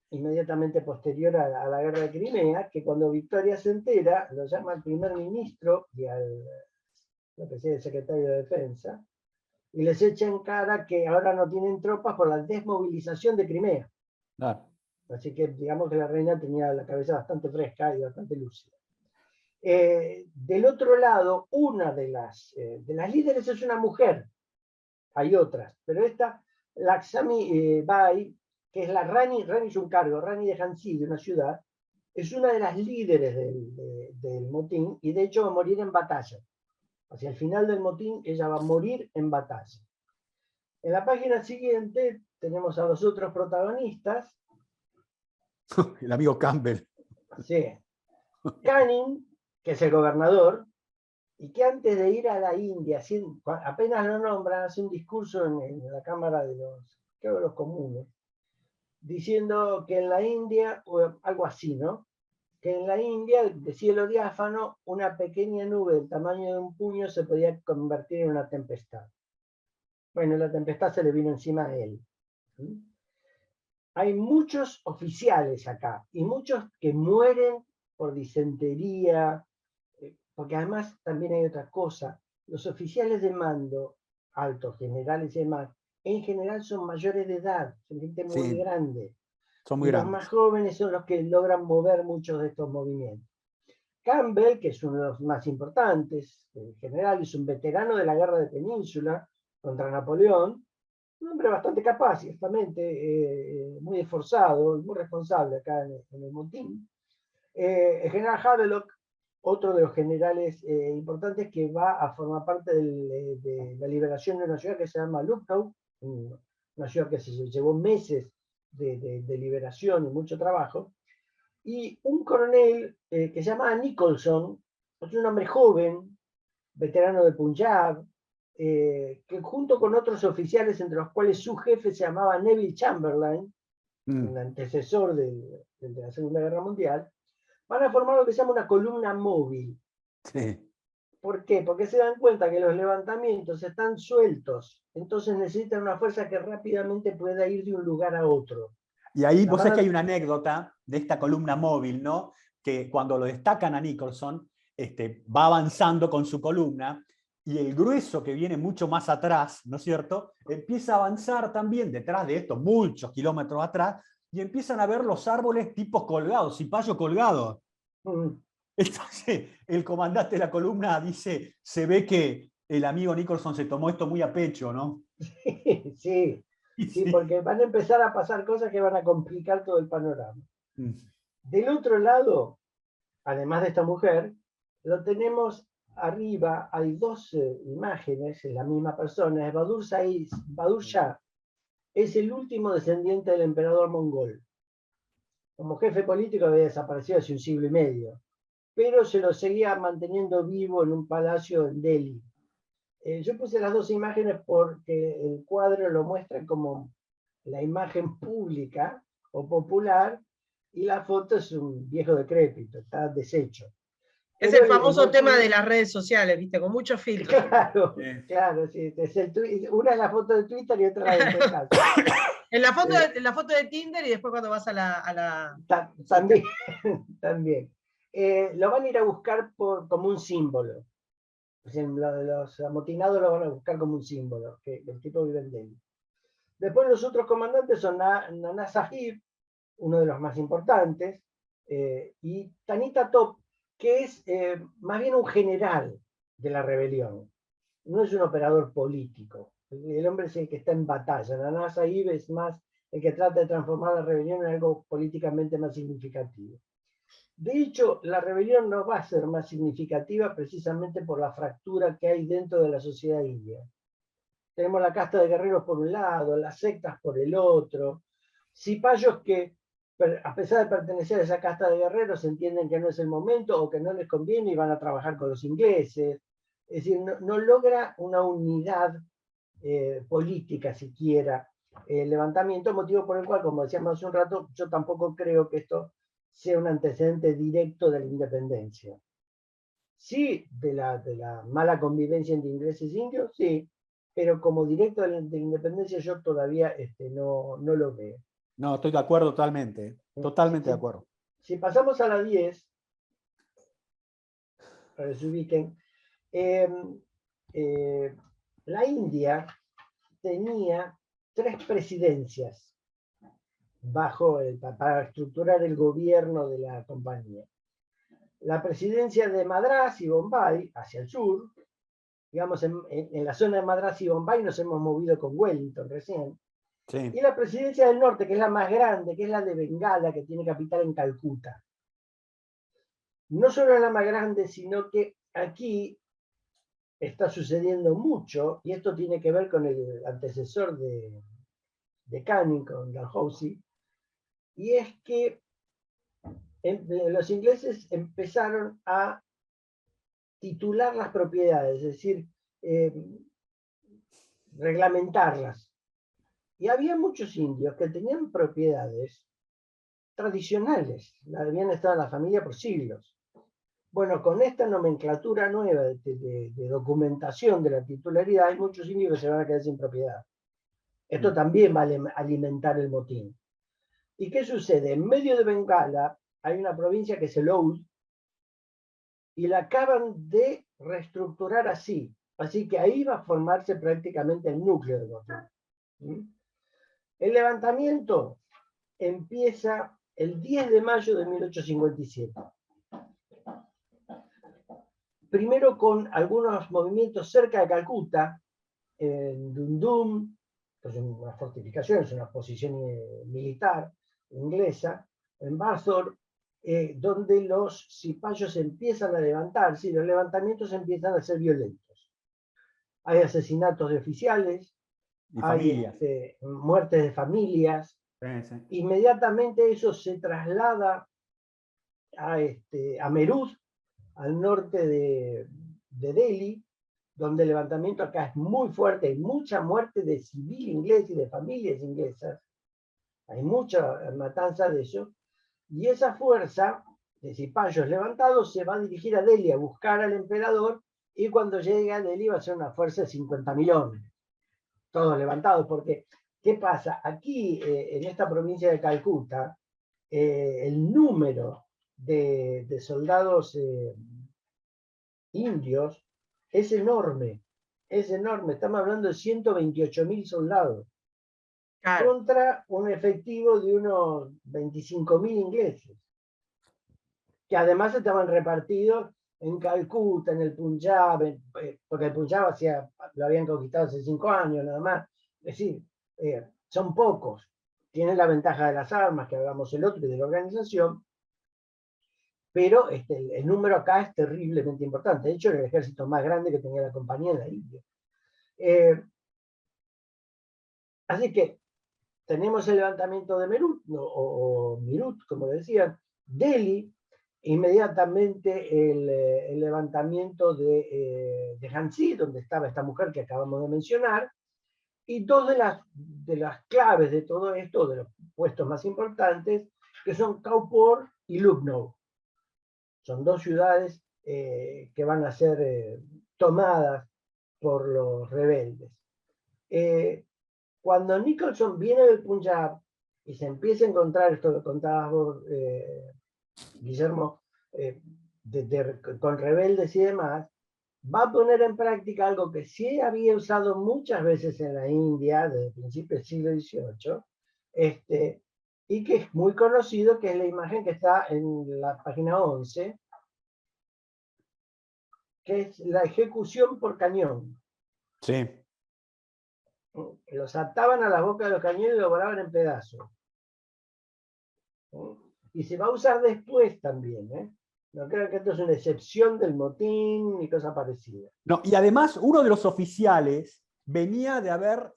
inmediatamente posterior a la guerra de Crimea, que cuando Victoria se entera, lo llama al primer ministro y lo que sea el secretario de Defensa, y les echa en cara que ahora no tienen tropas por la desmovilización de Crimea. Claro. Así que digamos que la reina tenía la cabeza bastante fresca y bastante lúcida. Del otro lado, una de las líderes es una mujer, hay otras, pero esta, Laxmi Bai, que es la Rani es un cargo, Rani de Jhansi, de una ciudad, es una de las líderes del motín y de hecho va a morir en batalla. Hacia el final del motín ella va a morir en batalla. En la página siguiente tenemos a los otros protagonistas. El amigo Campbell. Sí. Canning, que es el gobernador, y que antes de ir a la India, apenas lo nombran, hace un discurso en la Cámara de los Comunes, diciendo que en la India, o algo así, ¿no? Que en la India, de cielo diáfano, una pequeña nube del tamaño de un puño se podía convertir en una tempestad. Bueno, la tempestad se le vino encima a él. ¿Sí? Hay muchos oficiales acá, y muchos que mueren por disentería, porque además también hay otra cosa. Los oficiales de mando, altos, generales y demás, en general son mayores de edad, son gente muy grande. Son muy y grandes. Los más jóvenes son los que logran mover muchos de estos movimientos. Campbell, que es uno de los más importantes, en general es un veterano de la guerra de Península contra Napoleón, un hombre bastante capaz, ciertamente, muy esforzado, muy responsable acá en el motín. El general Havelock, otro de los generales importantes que va a formar parte de la liberación de una ciudad que se llama Lucknow, una ciudad que se llevó meses de liberación y mucho trabajo, y un coronel que se llama Nicholson, es un hombre joven, veterano de Punjab, que junto con otros oficiales, entre los cuales su jefe se llamaba Neville Chamberlain, un antecesor de la Segunda Guerra Mundial, van a formar lo que se llama una columna móvil. Sí. ¿Por qué? Porque se dan cuenta que los levantamientos están sueltos, entonces necesitan una fuerza que rápidamente pueda ir de un lugar a otro. Y ahí vos sabés que hay una anécdota de esta columna móvil, ¿no? Que cuando lo destacan a Nicholson, va avanzando con su columna y el grueso que viene mucho más atrás, ¿no es cierto? Empieza a avanzar también detrás de esto, muchos kilómetros atrás, y empiezan a ver los árboles tipos colgados, cipayos colgados. Entonces, el comandante de la columna dice, se ve que el amigo Nicholson se tomó esto muy a pecho, ¿no? Sí, porque van a empezar a pasar cosas que van a complicar todo el panorama. Del otro lado, además de esta mujer, lo tenemos arriba, hay dos imágenes en la misma persona, es Bahadur Shah, es el último descendiente del emperador mongol. Como jefe político había desaparecido hace un siglo y medio, pero se lo seguía manteniendo vivo en un palacio en Delhi. Yo puse las dos imágenes porque el cuadro lo muestra como la imagen pública o popular y la foto es un viejo decrépito, está deshecho. Es el famoso tema de las redes sociales, ¿viste? Con muchos filtros. Claro, sí. Una es la foto de Twitter y otra la de Facebook. En la foto de Tinder y después cuando vas a la... También. También. Lo van a ir a buscar como un símbolo. Los amotinados lo van a buscar como un símbolo, que el tipo vive en Delhi. Después los otros comandantes son Nana Sahib, uno de los más importantes, y Tanita Top, que es más bien un general de la rebelión. No es un operador político. El hombre es el que está en batalla. Nana Sahib es más el que trata de transformar la rebelión en algo políticamente más significativo. De hecho, la rebelión no va a ser más significativa precisamente por la fractura que hay dentro de la sociedad india. tenemos la casta de guerreros por un lado, las sectas por el otro, cipayos que, a pesar de pertenecer a esa casta de guerreros, entienden que no es el momento o que no les conviene y van a trabajar con los ingleses. Es decir, no logra una unidad política siquiera el levantamiento, motivo por el cual, como decíamos hace un rato, yo tampoco creo que esto sea un antecedente directo de la independencia. Sí, de la mala convivencia entre ingleses e indios, sí, pero como directo de la independencia yo todavía no lo veo. No, estoy de acuerdo totalmente. Totalmente de acuerdo. Si pasamos a la 10, para que se ubiquen, la India tenía 3 presidencias para estructurar el gobierno de la compañía. La presidencia de Madrás y Bombay, hacia el sur, digamos, en la zona de Madrás y Bombay nos hemos movido con Wellington recién. Sí. Y la presidencia del norte, que es la más grande, que es la de Bengala, que tiene capital en Calcuta. No solo es la más grande, sino que aquí está sucediendo mucho, y esto tiene que ver con el antecesor de Canning, con Dalhousie, y es que los ingleses empezaron a titular las propiedades, es decir, reglamentarlas. Y había muchos indios que tenían propiedades tradicionales, habían estado en la familia por siglos. Bueno, con esta nomenclatura nueva de documentación de la titularidad, hay muchos indios que se van a quedar sin propiedad. Esto también va a alimentar el motín. ¿Y qué sucede? En medio de Bengala hay una provincia que es el Oudh, y la acaban de reestructurar así. Así que ahí va a formarse prácticamente el núcleo del motín. El levantamiento empieza el 10 de mayo de 1857. Primero con algunos movimientos cerca de Calcuta, en Dundum, que es una fortificación, es una posición militar inglesa, en Bathor, donde los cipayos empiezan a levantarse y los levantamientos empiezan a ser violentos. Hay asesinatos de oficiales, hay muertes de familias. Sí. Inmediatamente eso se traslada a Meerut, al norte de Delhi, donde el levantamiento acá es muy fuerte, hay mucha muerte de civil inglés y de familias inglesas, hay mucha matanza de eso, y esa fuerza de cipayos levantados se va a dirigir a Delhi a buscar al emperador, y cuando llegue a Delhi va a ser una fuerza de 50.000 hombres, todos levantados, porque ¿qué pasa? Aquí, en esta provincia de Calcuta, el número de soldados indios es enorme, estamos hablando de 128.000 soldados, claro, contra un efectivo de unos 25.000 ingleses, que además estaban repartidos en Calcuta, en el Punjab, porque el Punjab lo habían conquistado hace 5 años nada más, es decir, son pocos, tienen la ventaja de las armas, que hablamos el otro, y de la organización, pero el número acá es terriblemente importante. De hecho, era el ejército más grande que tenía la compañía en la India. Así que tenemos el levantamiento de Meerut, o Meerut, como decían, Delhi, inmediatamente el levantamiento de Jhansi, donde estaba esta mujer que acabamos de mencionar, y dos de las claves de todo esto, de los puestos más importantes, que son Kaupor y Lucknow. Son 2 ciudades que van a ser tomadas por los rebeldes. Cuando Nicholson viene del Punjab y se empieza a encontrar, esto que contabas vos, Guillermo, con rebeldes y demás, va a poner en práctica algo que sí había usado muchas veces en la India desde principios del siglo XVIII, y que es muy conocido, que es la imagen que está en la página 11, que es la ejecución por cañón. Sí. Los ataban a la boca de los cañones y los volaban en pedazos. Y se va a usar después también, No creo que esto es una excepción del motín ni cosa parecida. No, y además, uno de los oficiales venía de haber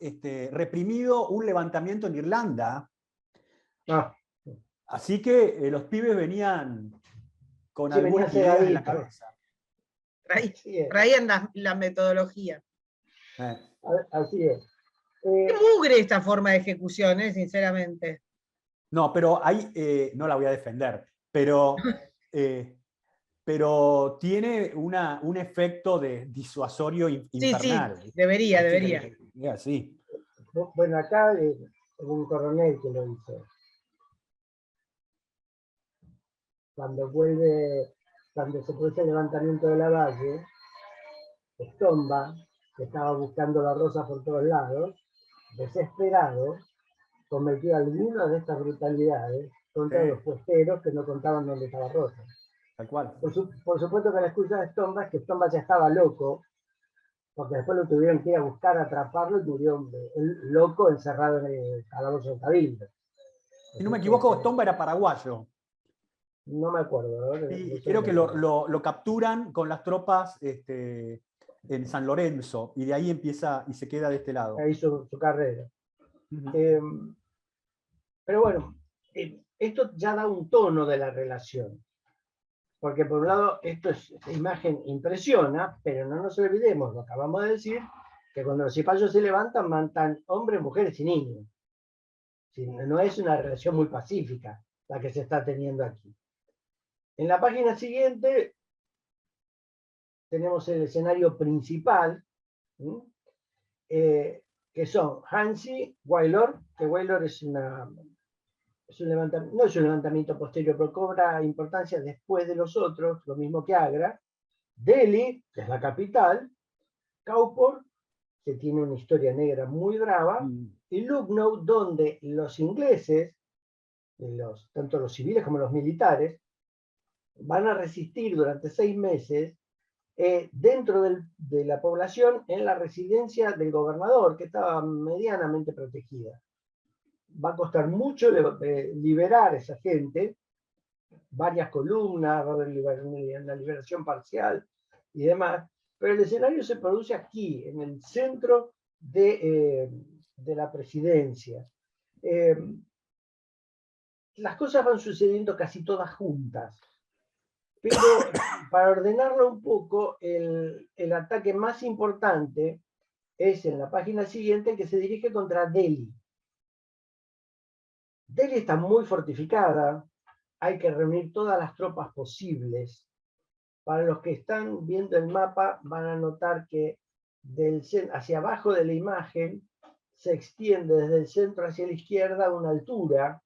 reprimido un levantamiento en Irlanda. Así que los pibes venían con algunas ideas en la cabeza. Traían la metodología. Así es. Qué mugre esta forma de ejecución, sinceramente. No, pero ahí no la voy a defender, pero tiene un efecto de disuasorio infernal. Sí, debería. Sí. Bueno, acá es un coronel que lo hizo. Cuando se produce el levantamiento de la Valle, Stomba, que estaba buscando la rosa por todos lados, desesperado, cometió alguna de estas brutalidades contra los puesteros que no contaban dónde estaba Rosa. Tal cual. Por supuesto que la excusa de Stomba es que Stomba ya estaba loco, porque después lo tuvieron que ir a buscar, atraparlo, y murió loco encerrado en el calabozo de Cabildo. Si no me equivoco, Stomba era paraguayo. No me acuerdo, ¿no? Y creo que lo capturan con las tropas en San Lorenzo, y de ahí empieza y se queda de este lado. Ahí su carrera. Pero bueno, esto ya da un tono de la relación. Porque por un lado, esta imagen impresiona, pero no nos olvidemos, lo acabamos de decir, que cuando los cipayos se levantan, matan hombres, mujeres y niños. No es una relación muy pacífica la que se está teniendo aquí. En la página siguiente tenemos el escenario principal, que son Hansi, Wailor, que Wailor no es un levantamiento posterior, pero cobra importancia después de los otros, lo mismo que Agra, Delhi, que es la capital, Kaupor, que tiene una historia negra muy brava, y Lucknow, donde los ingleses, tanto los civiles como los militares, van a resistir durante 6 meses dentro de la población en la residencia del gobernador, que estaba medianamente protegida. Va a costar mucho liberar a esa gente, varias columnas, va a haber una liberación parcial y demás, pero el escenario se produce aquí, en el centro de la presidencia. Las cosas van sucediendo casi todas juntas. Pero para ordenarlo un poco, el ataque más importante es en la página siguiente, que se dirige contra Delhi. Delhi está muy fortificada, hay que reunir todas las tropas posibles. Para los que están viendo el mapa van a notar que hacia abajo de la imagen se extiende desde el centro hacia la izquierda a una altura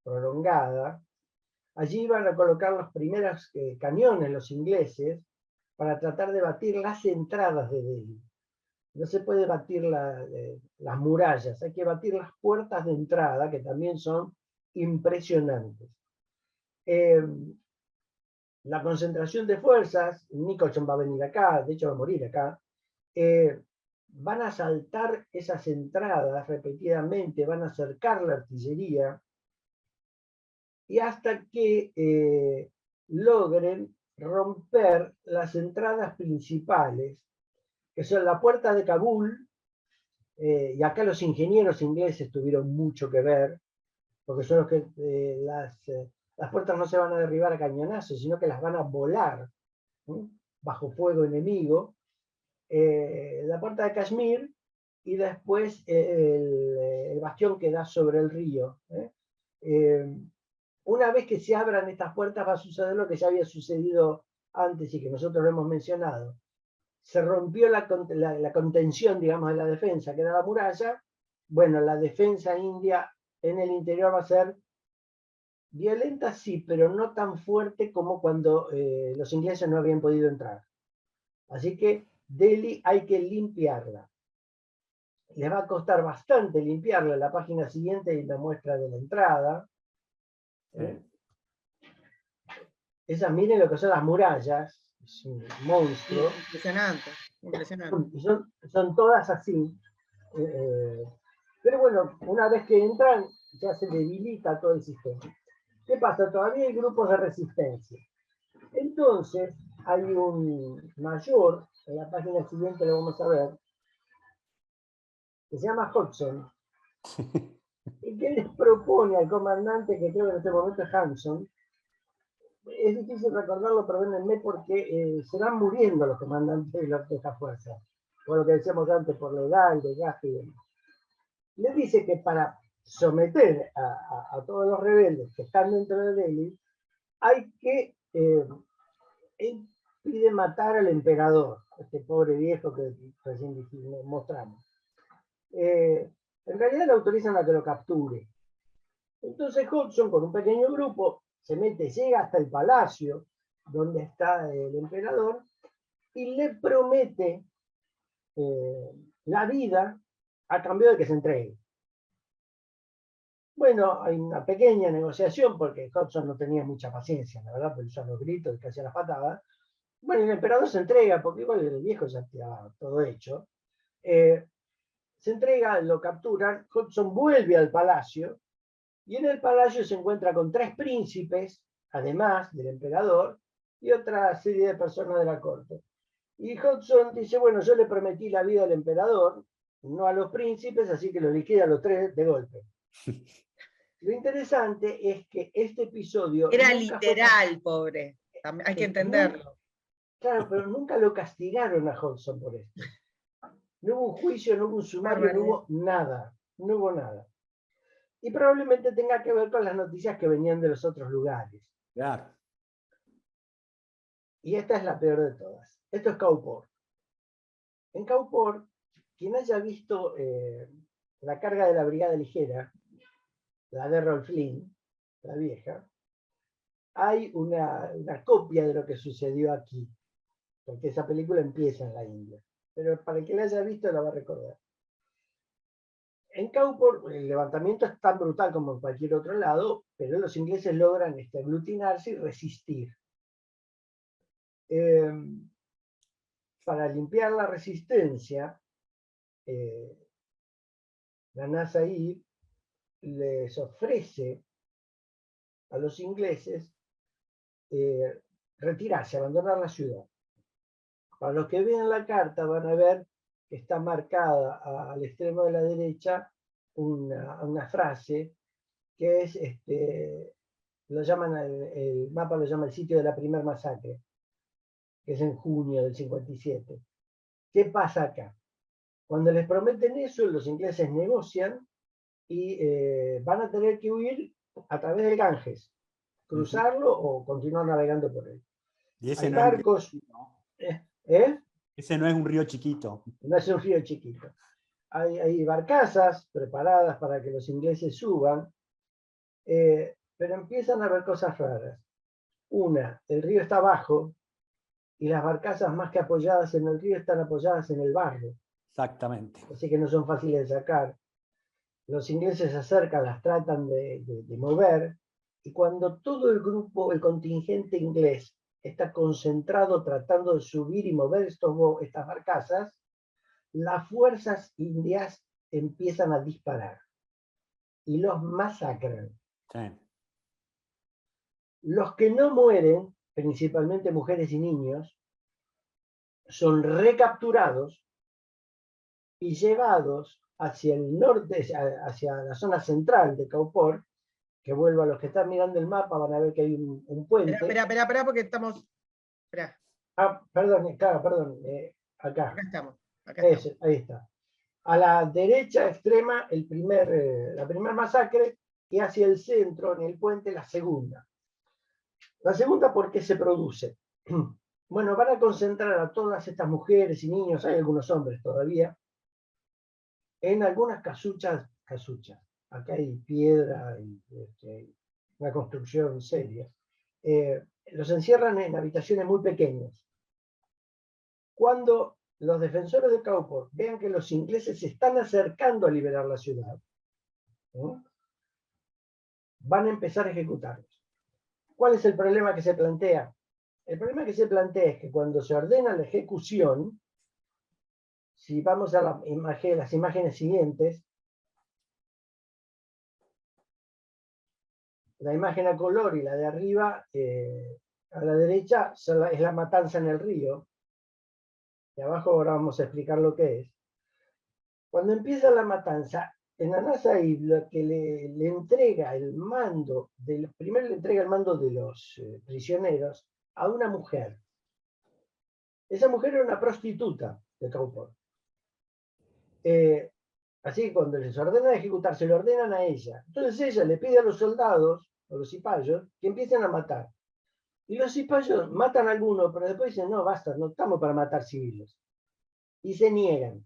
prolongada. Allí van a colocar los primeros cañones los ingleses para tratar de batir las entradas de Delhi. No se puede batir las murallas, hay que batir las puertas de entrada, que también son impresionantes. La concentración de fuerzas, Nicholson va a venir acá, de hecho va a morir acá, van a asaltar esas entradas repetidamente, van a acercar la artillería, y hasta que logren romper las entradas principales, que son la puerta de Kabul, y acá los ingenieros ingleses tuvieron mucho que ver, porque son los que las puertas no se van a derribar a cañonazos, sino que las van a volar bajo fuego enemigo. La puerta de Kashmir, y después el bastión que da sobre el río. Una vez que se abran estas puertas va a suceder lo que ya había sucedido antes y que nosotros lo hemos mencionado. Se rompió la contención, digamos, de la defensa, que era la muralla. Bueno, la defensa india en el interior va a ser violenta, sí, pero no tan fuerte como cuando los ingleses no habían podido entrar. Así que Delhi hay que limpiarla. Les va a costar bastante limpiarla. La página siguiente y la muestra de la entrada. Esas, miren lo que son las murallas, es un monstruo. Impresionante, impresionante. Son todas así. Pero bueno, una vez que entran, ya se debilita todo el sistema. ¿Qué pasa? Todavía hay grupos de resistencia. Entonces, hay un mayor, en la página siguiente lo vamos a ver, que se llama Hodgson, y que les propone al comandante, que creo que en este momento es Hanson. Es difícil recordarlo, perdónenme, porque se van muriendo los comandantes de esta fuerza, por lo que decíamos antes, por la edad, el desgaste y demás. Le dice que para someter a todos los rebeldes que están dentro de Delhi, hay que él pide matar al emperador, este pobre viejo que recién mostramos. En realidad le autorizan a que lo capture. Entonces Hodgson, con un pequeño grupo, se mete, llega hasta el palacio donde está el emperador y le promete la vida a cambio de que se entregue. Bueno, hay una pequeña negociación porque Hodgson no tenía mucha paciencia, la verdad, por usar los gritos y que hacía las patadas. Bueno, el emperador se entrega, porque igual el viejo ya está todo hecho. Se entrega, lo capturan, Hodgson vuelve al palacio, y en el palacio se encuentra con 3 príncipes, además del emperador, y otra serie de personas de la corte. Y Hodgson dice, bueno, yo le prometí la vida al emperador, no a los príncipes, así que los liquida a los 3 de golpe. Lo interesante es que este episodio... Era literal, pobre. Hay que entenderlo. Claro, pero nunca lo castigaron a Hodgson por esto. No hubo un juicio, no hubo un sumario, no hubo nada. No hubo nada. Y probablemente tenga que ver con las noticias que venían de los otros lugares. Claro. Y esta es la peor de todas. Esto es Kaupor. En Kaupor, quien haya visto la carga de la Brigada Ligera, la de Errol Flynn, la vieja, hay una copia de lo que sucedió aquí. Porque esa película empieza en la India. Pero para el que la haya visto la va a recordar. En Kaupor el levantamiento es tan brutal como en cualquier otro lado, pero los ingleses logran aglutinarse y resistir. Para limpiar la resistencia, la Nasaí les ofrece a los ingleses retirarse, abandonar la ciudad. Para los que vean la carta van a ver que está marcada al extremo de la derecha una frase que es, lo llaman, el mapa lo llama el sitio de la primera masacre, que es en junio del 57. ¿Qué pasa acá? Cuando les prometen eso, los ingleses negocian y van a tener que huir a través del Ganges, cruzarlo o continuar navegando por él. Y ese hay no barcos. Ese no es un río chiquito. No es un río chiquito. Hay barcazas preparadas para que los ingleses suban, pero empiezan a haber cosas raras. Una, el río está abajo y las barcazas más que apoyadas en el río están apoyadas en el barro. Exactamente. Así que no son fáciles de sacar. Los ingleses se acercan, las tratan de mover, y cuando todo el grupo, el contingente inglés, está concentrado tratando de subir y mover estas barcazas, las fuerzas indias empiezan a disparar y los masacran. Sí. Los que no mueren, principalmente mujeres y niños, son recapturados y llevados hacia el norte, hacia la zona central de Kaupor, que vuelvo a los que están mirando el mapa, van a ver que hay un puente. Espera, porque estamos... Espera. Ah, perdón, claro, perdón, acá. Acá estamos. Ahí está. A la derecha extrema, la primera masacre, y hacia el centro, en el puente, la segunda. La segunda, ¿por qué se produce? Bueno, van a concentrar a todas estas mujeres y niños, hay algunos hombres todavía, en algunas casuchas. Acá hay piedra y una construcción seria. Los encierran en habitaciones muy pequeñas. Cuando los defensores de Kaupor vean que los ingleses se están acercando a liberar la ciudad, ¿no?, van a empezar a ejecutarlos. ¿Cuál es el problema que se plantea? El problema que se plantea es que cuando se ordena la ejecución, si vamos a las imágenes siguientes, la imagen a color y la de arriba, a la derecha, es la matanza en el río. Y abajo ahora vamos a explicar lo que es. Cuando empieza la matanza, en Nana Sahib lo que le entrega el mando, primero le entrega el mando de los prisioneros a una mujer. Esa mujer era una prostituta de Kaupor. Así que cuando les ordenan ejecutar, se lo ordenan a ella. Entonces ella le pide a los soldados, o los cipayos, que empiecen a matar. Y los cipayos matan a algunos, pero después dicen, no, basta, no estamos para matar civiles. Y se niegan.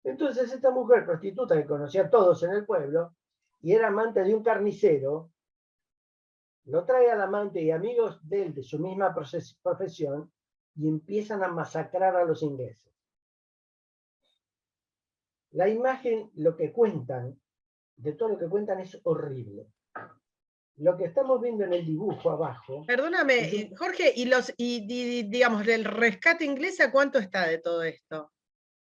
Entonces esta mujer prostituta que conocía a todos en el pueblo, y era amante de un carnicero, lo trae al amante y amigos de él, de su misma profesión, y empiezan a masacrar a los ingleses. La imagen, lo que cuentan, de todo lo que cuentan es horrible. Lo que estamos viendo en el dibujo abajo... Perdóname, Jorge, digamos, del rescate inglés, ¿a cuánto está de todo esto?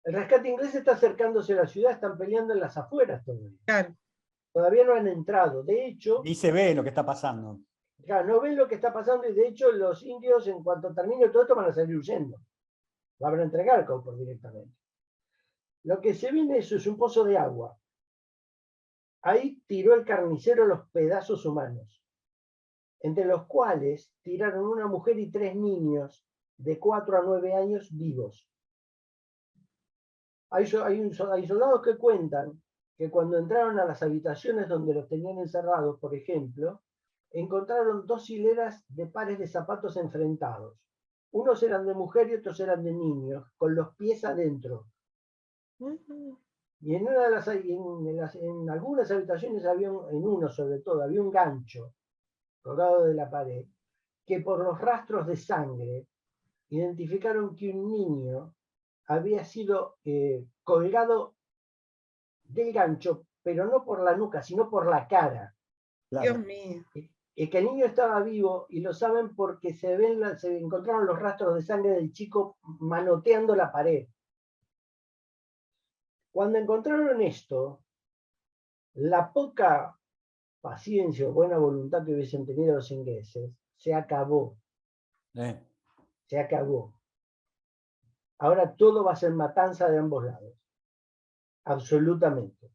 El rescate inglés está acercándose a la ciudad, están peleando en las afueras todavía. Claro. Todavía no han entrado. De hecho... Ni se ve lo que está pasando. Claro, no ven lo que está pasando y de hecho los indios, en cuanto termine todo esto, van a salir huyendo. Van a entregar el Kaupor directamente. Lo que se ve en eso es un pozo de agua. Ahí tiró el carnicero los pedazos humanos, entre los cuales tiraron una mujer y 3 niños de 4 a 9 años vivos. Hay soldados que cuentan que cuando entraron a las habitaciones donde los tenían encerrados, por ejemplo, encontraron 2 hileras de pares de zapatos enfrentados. Unos eran de mujer y otros eran de niños, con los pies adentro. Y en algunas habitaciones en uno sobre todo, había un gancho colgado de la pared, que por los rastros de sangre identificaron que un niño había sido colgado del gancho, pero no por la nuca, sino por la cara. Claro. Dios mío. Y que el niño estaba vivo, y lo saben porque se encontraron los rastros de sangre del chico manoteando la pared. Cuando encontraron esto, la poca paciencia o buena voluntad que hubiesen tenido los ingleses se acabó. Se acabó. Ahora todo va a ser matanza de ambos lados. Absolutamente.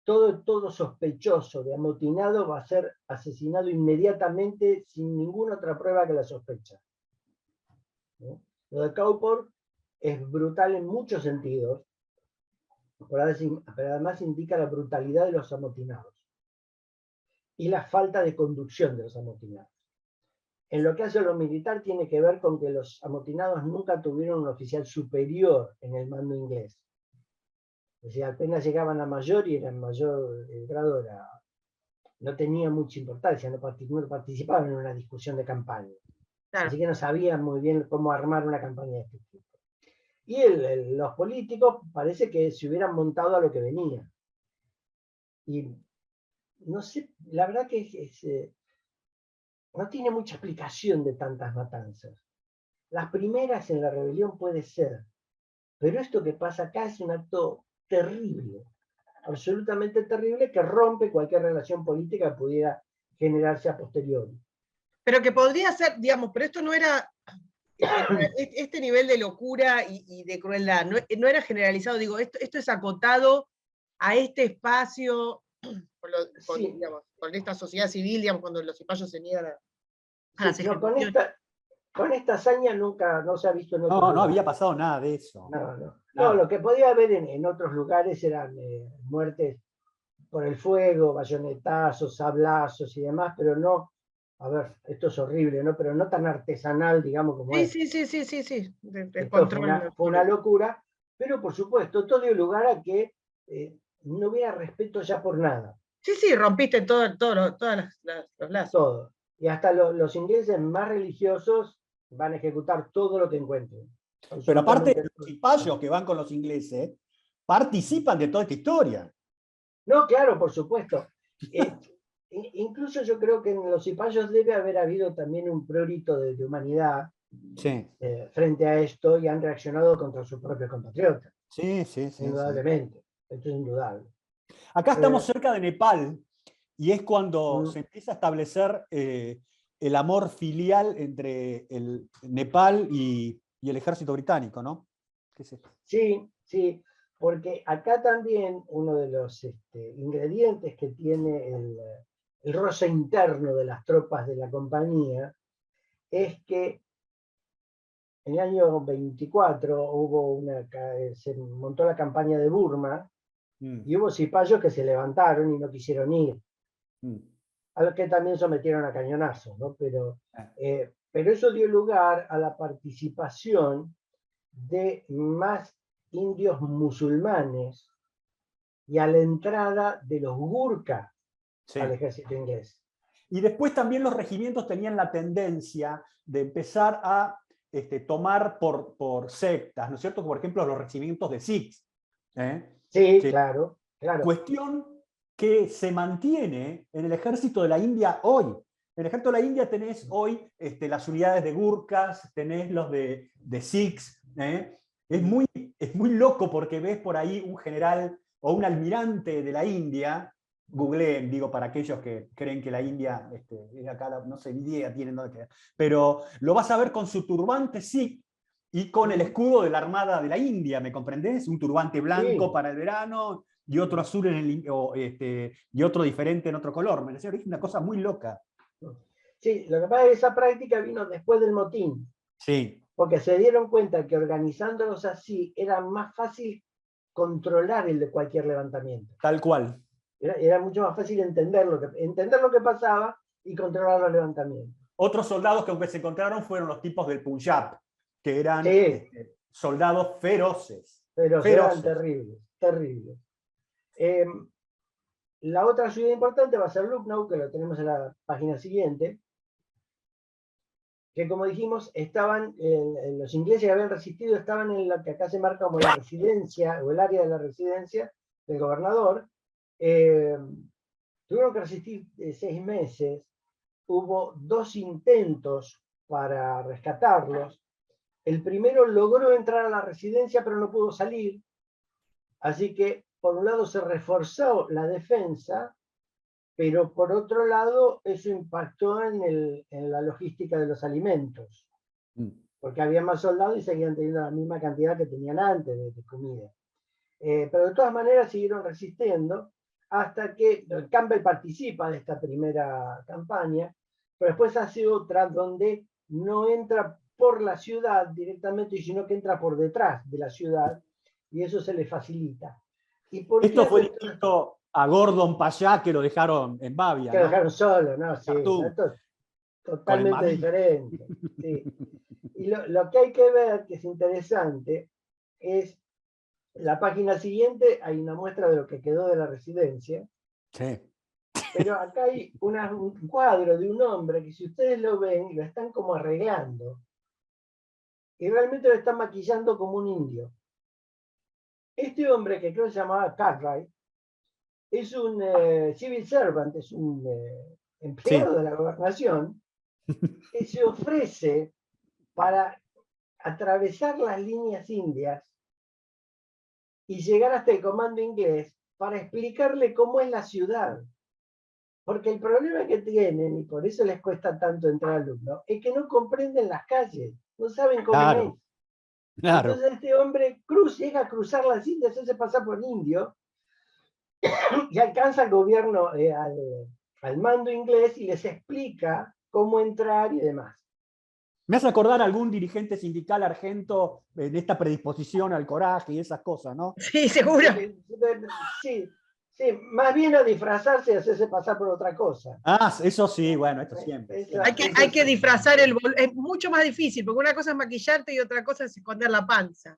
Todo sospechoso de amotinado va a ser asesinado inmediatamente sin ninguna otra prueba que la sospecha. ¿No? Lo de Kaupor es brutal en muchos sentidos, pero además indica la brutalidad de los amotinados y la falta de conducción de los amotinados. En lo que hace a lo militar tiene que ver con que los amotinados nunca tuvieron un oficial superior en el mando inglés. O sea, apenas llegaban a mayor y eran mayor, el grado no tenía mucha importancia, no participaban en una discusión de campaña. Claro. Así que no sabían muy bien cómo armar una campaña de este tipo. Y los políticos parece que se hubieran montado a lo que venía. Y no sé, la verdad que no tiene mucha explicación de tantas matanzas. Las primeras en la rebelión puede ser, pero esto que pasa acá es un acto terrible, absolutamente terrible, que rompe cualquier relación política que pudiera generarse a posteriori. Pero que podría ser, digamos, pero esto no era, este nivel de locura y de crueldad, no era generalizado, digo, esto es acotado a este espacio, sí. Digamos, con esta sociedad civil, digamos, cuando los cipayos se niegan a las ejecuciones. Con esta hazaña nunca no se ha visto en otro lugar. No había pasado nada de eso. No, lo que podía haber en otros lugares eran muertes por el fuego, bayonetazos, sablazos y demás, pero no, a ver, esto es horrible, ¿no? Pero no tan artesanal, digamos, como es. Sí. Fue una locura, pero por supuesto, todo dio lugar a que no hubiera respeto ya por nada. Sí, rompiste todos los lazos. Todo. Y hasta los ingleses más religiosos van a ejecutar todo lo que encuentren. Pero aparte, los cipayos que van con los ingleses participan de toda esta historia. No, claro, por supuesto. Incluso yo creo que en los cipayos debe haber habido también un prurito de humanidad frente a esto y han reaccionado contra sus propios compatriotas. Sí. Indudablemente. Esto es indudable. Acá estamos cerca de Nepal y es cuando se empieza a establecer el amor filial entre el Nepal y el ejército británico, ¿no? ¿Qué es esto? Sí. porque acá también uno de los ingredientes que tiene el roce interno de las tropas de la compañía es que en el año 24 se montó la campaña de Burma y hubo cipayos que se levantaron y no quisieron ir, a los que también sometieron a cañonazos, ¿no? Pero eso dio lugar a la participación de más indios musulmanes y a la entrada de los gurkha al ejército inglés. Y después también los regimientos tenían la tendencia de empezar a tomar por sectas, ¿no es cierto? Por ejemplo, los regimientos de Sikhs. Sí, claro. Cuestión que se mantiene en el ejército de la India hoy. En el ejército de la India tenés hoy las unidades de Gurkhas, tenés los de Sikhs. Es muy loco porque ves por ahí un general o un almirante de la India. Googleen, digo, para aquellos que creen que la India es acá, no sé, ni idea tienen dónde quedar. Pero lo vas a ver con su turbante Sikh y con el escudo de la Armada de la India, ¿me comprendés? Un turbante blanco para el verano y otro azul y otro diferente en otro color. Me decía, es una cosa muy loca. Sí, lo que pasa es que esa práctica vino después del motín. Sí. Porque se dieron cuenta que organizándolos así era más fácil controlar el de cualquier levantamiento. Tal cual. Era mucho más fácil entender lo que pasaba y controlar los levantamientos. Otros soldados que aunque se encontraron fueron los tipos del Punjab, que eran soldados feroces. Eran terribles. La otra ciudad importante va a ser Lucknow, que lo tenemos en la página siguiente, que como dijimos, los ingleses que habían resistido estaban en lo que acá se marca como la residencia, o el área de la residencia del gobernador. Tuvieron que resistir 6 meses, hubo 2 intentos para rescatarlos. El primero logró entrar a la residencia, pero no pudo salir, así que por un lado se reforzó la defensa, pero por otro lado eso impactó en la logística de los alimentos, porque había más soldados y seguían teniendo la misma cantidad que tenían antes de comida. Pero de todas maneras siguieron resistiendo hasta que Campbell participa de esta primera campaña, pero después hace otra donde no entra por la ciudad directamente, sino que entra por detrás de la ciudad, y eso se le facilita. Esto fue distinto a Gordon Payá, que lo dejaron en Babia. Que lo dejaron solo, ¿no? Sí, esto es totalmente diferente. Sí. Y lo que hay que ver, que es interesante, es la página siguiente, hay una muestra de lo que quedó de la residencia. Sí. Pero acá hay un cuadro de un hombre que si ustedes lo ven, lo están como arreglando. Y realmente lo están maquillando como un indio. Este hombre, que creo que se llamaba Cartwright, es un civil servant, es un empleado de la gobernación, que se ofrece para atravesar las líneas indias y llegar hasta el comando inglés para explicarle cómo es la ciudad. Porque el problema que tienen, y por eso les cuesta tanto entrar al alumno, es que no comprenden las calles, no saben cómo es. Claro. Entonces este hombre llega a cruzar las indias, se hace pasar por indio, y alcanza al gobierno, al mando inglés, y les explica cómo entrar y demás. Me hace acordar a algún dirigente sindical argento de esta predisposición al coraje y esas cosas, ¿no? Sí, seguro. Sí, más bien a disfrazarse y hacerse pasar por otra cosa. Ah, eso sí, bueno, esto siempre. Hay que disfrazar es mucho más difícil, porque una cosa es maquillarte y otra cosa es esconder la panza.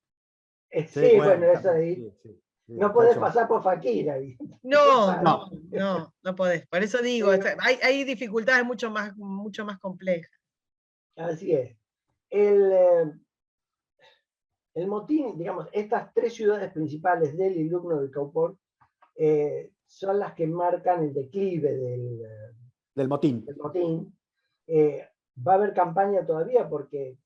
Sí, bueno, eso ahí. Sí. No podés pasar por Fakir ahí. No podés. Por eso digo, hay dificultades mucho más complejas. Así es. El motín, digamos, estas 3 ciudades principales, Delhi, Lucknow y Kaupor, son las que marcan el declive del motín. Va a haber campaña todavía porque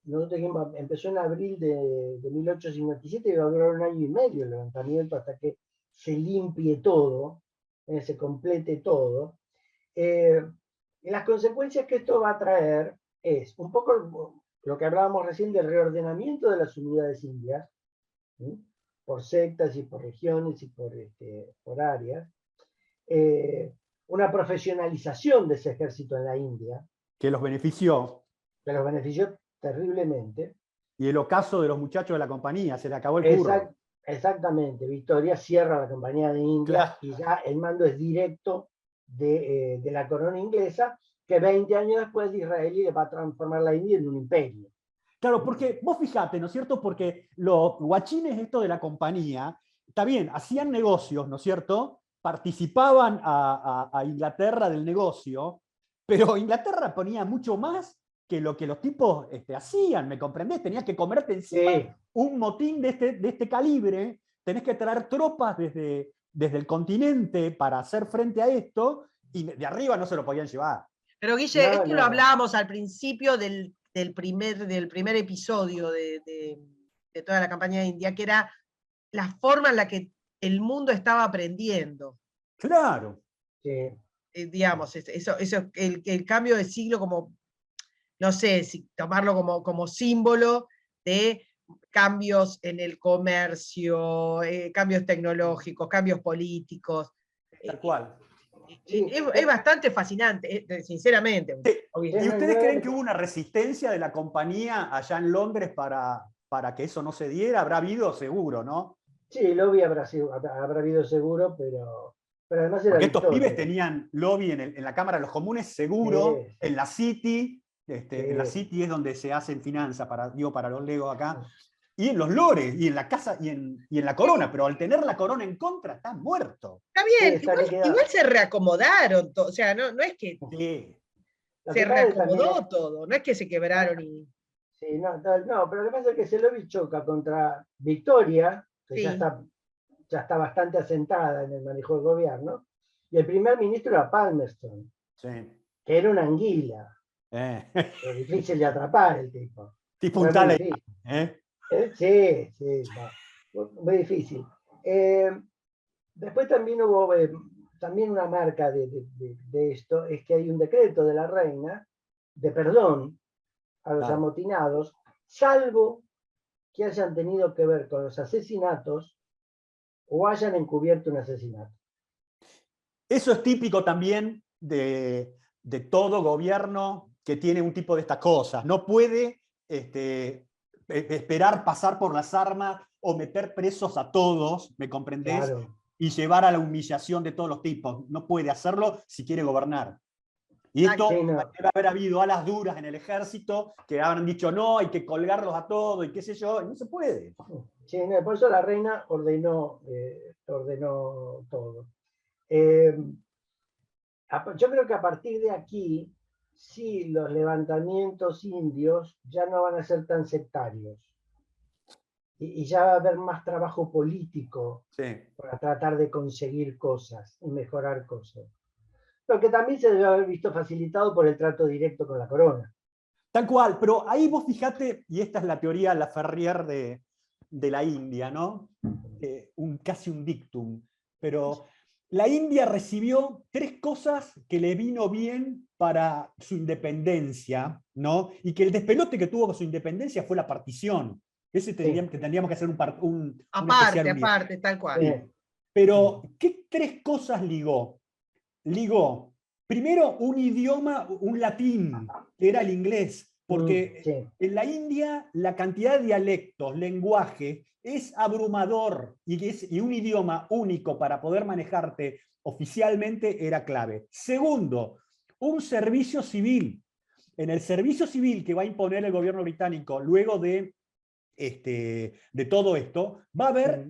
empezó en abril de 1857 y va a durar 1 año y medio el levantamiento hasta que se limpie todo, se complete todo. Las consecuencias que esto va a traer es un poco lo que hablábamos recién del reordenamiento de las unidades indias, ¿sí? por sectas y por regiones y por áreas, una profesionalización de ese ejército en la India, Que los benefició. que los benefició terriblemente. Y el ocaso de los muchachos de la compañía, se le acabó el curro. Exactamente, Victoria cierra la compañía de India, Claro. y ya el mando es directo de la corona inglesa, que 20 años después de israelí va a transformar la India en un imperio. Claro, porque vos fijate, ¿no es cierto? Porque los guachines esto de la compañía, está bien, hacían negocios, ¿no es cierto? Participaban a Inglaterra del negocio, pero Inglaterra ponía mucho más que lo que los tipos hacían, ¿me comprendés? Tenías que comerte encima un motín de este calibre, tenés que traer tropas desde el continente para hacer frente a esto, y de arriba no se lo podían llevar. Pero Guille, esto lo hablábamos al principio del primer episodio de toda la campaña de India, que era la forma en la que el mundo estaba aprendiendo. Claro. Digamos, el cambio de siglo como, no sé, si tomarlo como símbolo de cambios en el comercio, cambios tecnológicos, cambios políticos. Tal cual. Es bastante fascinante, sinceramente. Sí. ¿Y ustedes creen que hubo una resistencia de la compañía allá en Londres para que eso no se diera? Habrá habido seguro, ¿no? Sí, lobby habrá habido seguro, pero además era porque estos pibes tenían lobby en la Cámara de los Comunes seguro, en la City, en la City es donde se hacen finanzas, para los legos acá, y en los lores, y en la casa, y en la corona, pero al tener la corona en contra, está muerto. Está bien, igual se reacomodaron, o sea, no es que se reacomodó todo, no es que se quebraron y... Sí, no, pero lo que pasa es que ese lobby choca contra Victoria, que ya está bastante asentada en el manejo del gobierno, y el primer ministro era Palmerston, que era una anguila. Es difícil de atrapar el tipo. Tipo un tal. Sí, muy difícil. Después también hubo una marca de esto, es que hay un decreto de la reina de perdón a los amotinados, salvo que hayan tenido que ver con los asesinatos o hayan encubierto un asesinato. Eso es típico también de todo gobierno que tiene un tipo de estas cosas. No puede esperar pasar por las armas o meter presos a todos, ¿me comprendés? Claro. Y llevar a la humillación de todos los tipos. No puede hacerlo si quiere gobernar. Y esto debe haber habido alas duras en el ejército que habrán dicho no, hay que colgarlos a todos y qué sé yo, y no se puede. Sí, por eso la reina ordenó todo. Yo creo que a partir de aquí, sí, los levantamientos indios ya no van a ser tan sectarios. Y ya va a haber más trabajo político para tratar de conseguir cosas y mejorar cosas. Lo que también se debe haber visto facilitado por el trato directo con la corona. Tal cual, pero ahí vos fijate, y esta es la teoría la Ferrier de la India, ¿no? Casi un dictum, pero la India recibió 3 cosas que le vino bien para su independencia, ¿no? Y que el despelote que tuvo con su independencia fue la partición. Ese tendríamos que hacer un aparte, tal cual. Sí. Pero, ¿qué 3 cosas ligó? Ligó, primero, un idioma, un latín, que era el inglés, porque en la India la cantidad de dialectos, lenguaje, es abrumador, y un idioma único para poder manejarte oficialmente era clave. Segundo, un servicio civil. En el servicio civil que va a imponer el gobierno británico luego de todo esto, va a haber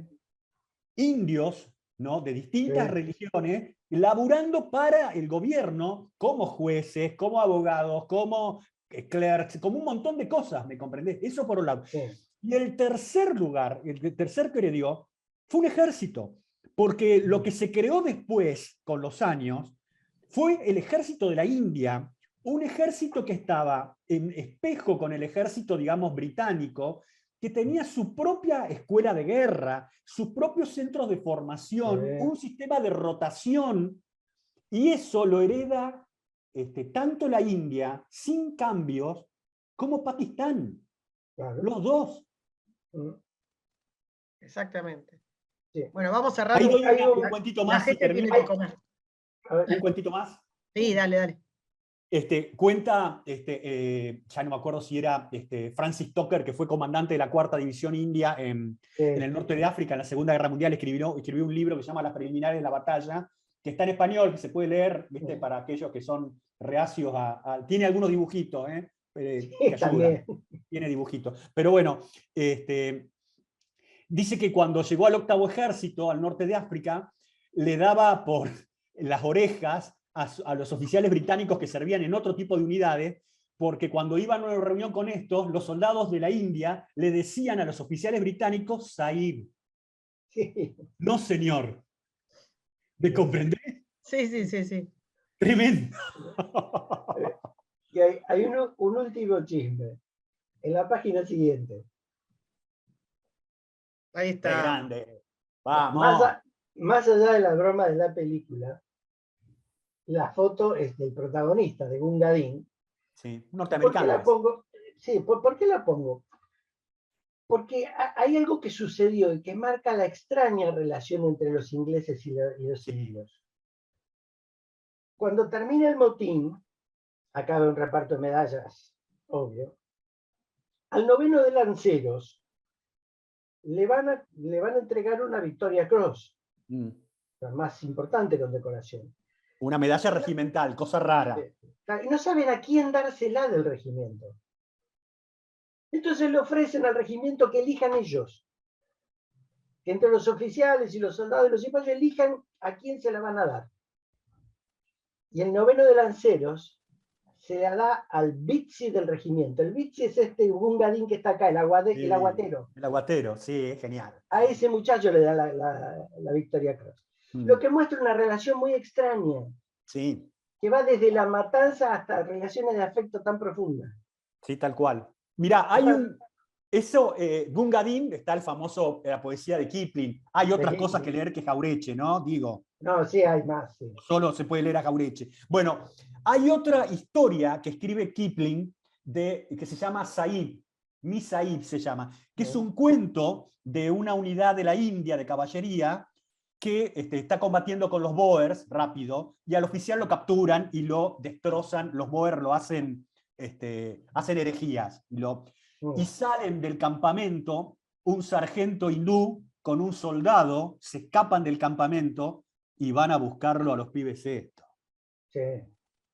indios, ¿no?, de distintas religiones laburando para el gobierno como jueces, como abogados, como clerks, como un montón de cosas, ¿me comprendés? Eso por un lado. Y el tercer lugar, el tercer que heredó, fue un ejército, porque lo que se creó después, con los años, fue el ejército de la India, un ejército que estaba en espejo con el ejército, digamos, británico, que tenía su propia escuela de guerra, sus propios centros de formación, un sistema de rotación, y eso lo hereda tanto la India, sin cambios, como Pakistán. Los dos. Exactamente. Sí. Bueno, vamos cerrando. Ahí doy hay un cuentito más. La gente tiene que comer. A ver, Un cuentito más. Sí, dale, dale. Cuenta, ya no me acuerdo si era Francis Tucker, que fue comandante de la 4ª División India en el norte de África en la Segunda Guerra Mundial, escribió un libro que se llama Las preliminares de la batalla, que está en español, que se puede leer, ¿viste? Para aquellos que son reacios tiene algunos dibujitos, que ayudan. también. Tiene dibujitos. Pero bueno, dice que cuando llegó al 8º ejército, al norte de África, le daba por las orejas a los oficiales británicos que servían en otro tipo de unidades, porque cuando iban a una reunión con estos, los soldados de la India le decían a los oficiales británicos Sahib. Sí. No, señor. ¿Me comprendés? Sí, sí, sí, sí. Tremendo. Y hay un último chisme. En la página siguiente. Ahí Qué está. grande. Vamos. Más allá de la broma de la película, la foto es del protagonista, de Gunga Din. Sí, ¿Por qué la norteamericano. pongo? Sí, ¿por qué la pongo? Porque hay algo que sucedió y que marca la extraña relación entre los ingleses y los indios. Cuando termina el motín, acaba un reparto de medallas, obvio, al 9º de lanceros le van a entregar una Victoria Cross, la más importante condecoración. Una medalla regimental, cosa rara. Y no saben a quién dársela del regimiento. Entonces le ofrecen al regimiento que elijan ellos. Que entre los oficiales y los soldados y los cipayos elijan a quién se la van a dar. Y el 9º de lanceros se la da al Bitsi del regimiento. El Bitsi es este Gungadín que está acá, el aguatero. El aguatero, sí, es genial. A ese muchacho le da la Victoria Cross. Lo que muestra una relación muy extraña. Sí. Que va desde la matanza hasta relaciones de afecto tan profundas. Sí, tal cual. Mirá, Gunga Din, está el famoso, la poesía de Kipling. Hay otras cosas que leer que Jaureche, ¿no? Digo. No, sí, hay más. Sí. Solo se puede leer a Jaureche. Bueno, hay otra historia que escribe Kipling que se llama Sahib. Mi Sahib se llama, que es un cuento de una unidad de la India de caballería que está combatiendo con los Boers rápido, y al oficial lo capturan y lo destrozan. Los Boers lo hacen herejías. Y salen del campamento un sargento hindú con un soldado, se escapan del campamento y van a buscarlo a los pibes estos. Sí.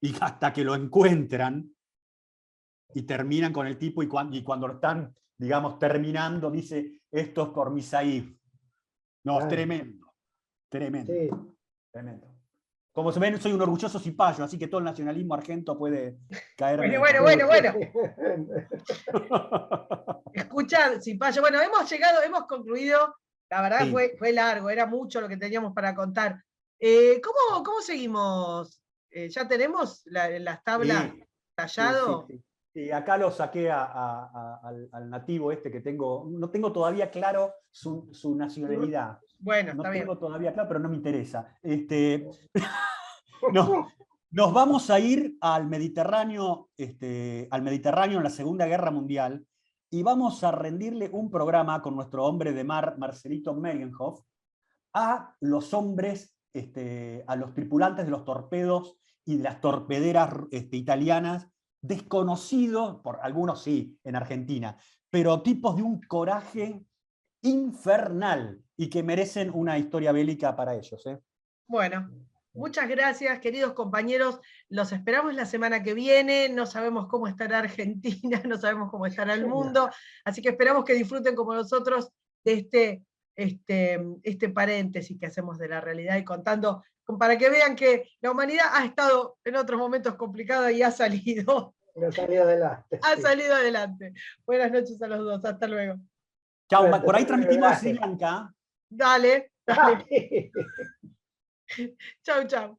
Y hasta que lo encuentran y terminan con el tipo, y cuando lo están, digamos, terminando, dice, esto es por mi Sahib. No, es tremendo. Tremendo. Sí. Tremendo. Como se ven, soy un orgulloso cipayo, así que todo el nacionalismo argento puede caerme. Bueno. Escuchad, cipayo. Bueno, hemos concluido. La verdad sí. fue largo, era mucho lo que teníamos para contar. ¿Cómo seguimos? ¿Ya tenemos las tablas tallado? Sí, acá lo saqué al nativo que tengo. No tengo todavía claro su nacionalidad. Bueno, no está tengo bien. todavía claro, pero no me interesa. Nos vamos a ir al Mediterráneo en la Segunda Guerra Mundial, y vamos a rendirle un programa con nuestro hombre de mar, Marcelito Merienhoff, a los hombres, a los tripulantes de los torpedos y de las torpederas italianas, desconocidos, por algunos sí, en Argentina, pero tipos de un coraje infernal y que merecen una historia bélica para ellos. Bueno, muchas gracias, queridos compañeros. Los esperamos la semana que viene. No sabemos cómo estará Argentina, no sabemos cómo estará el mundo, así que esperamos que disfruten como nosotros de este paréntesis que hacemos de la realidad, y contando, para que vean que la humanidad ha estado en otros momentos complicados y ha salido. Ha salido adelante. Ha salido adelante. Buenas noches a los dos, hasta luego. Chao, por ahí transmitimos Sri Lanka. Dale. Chau.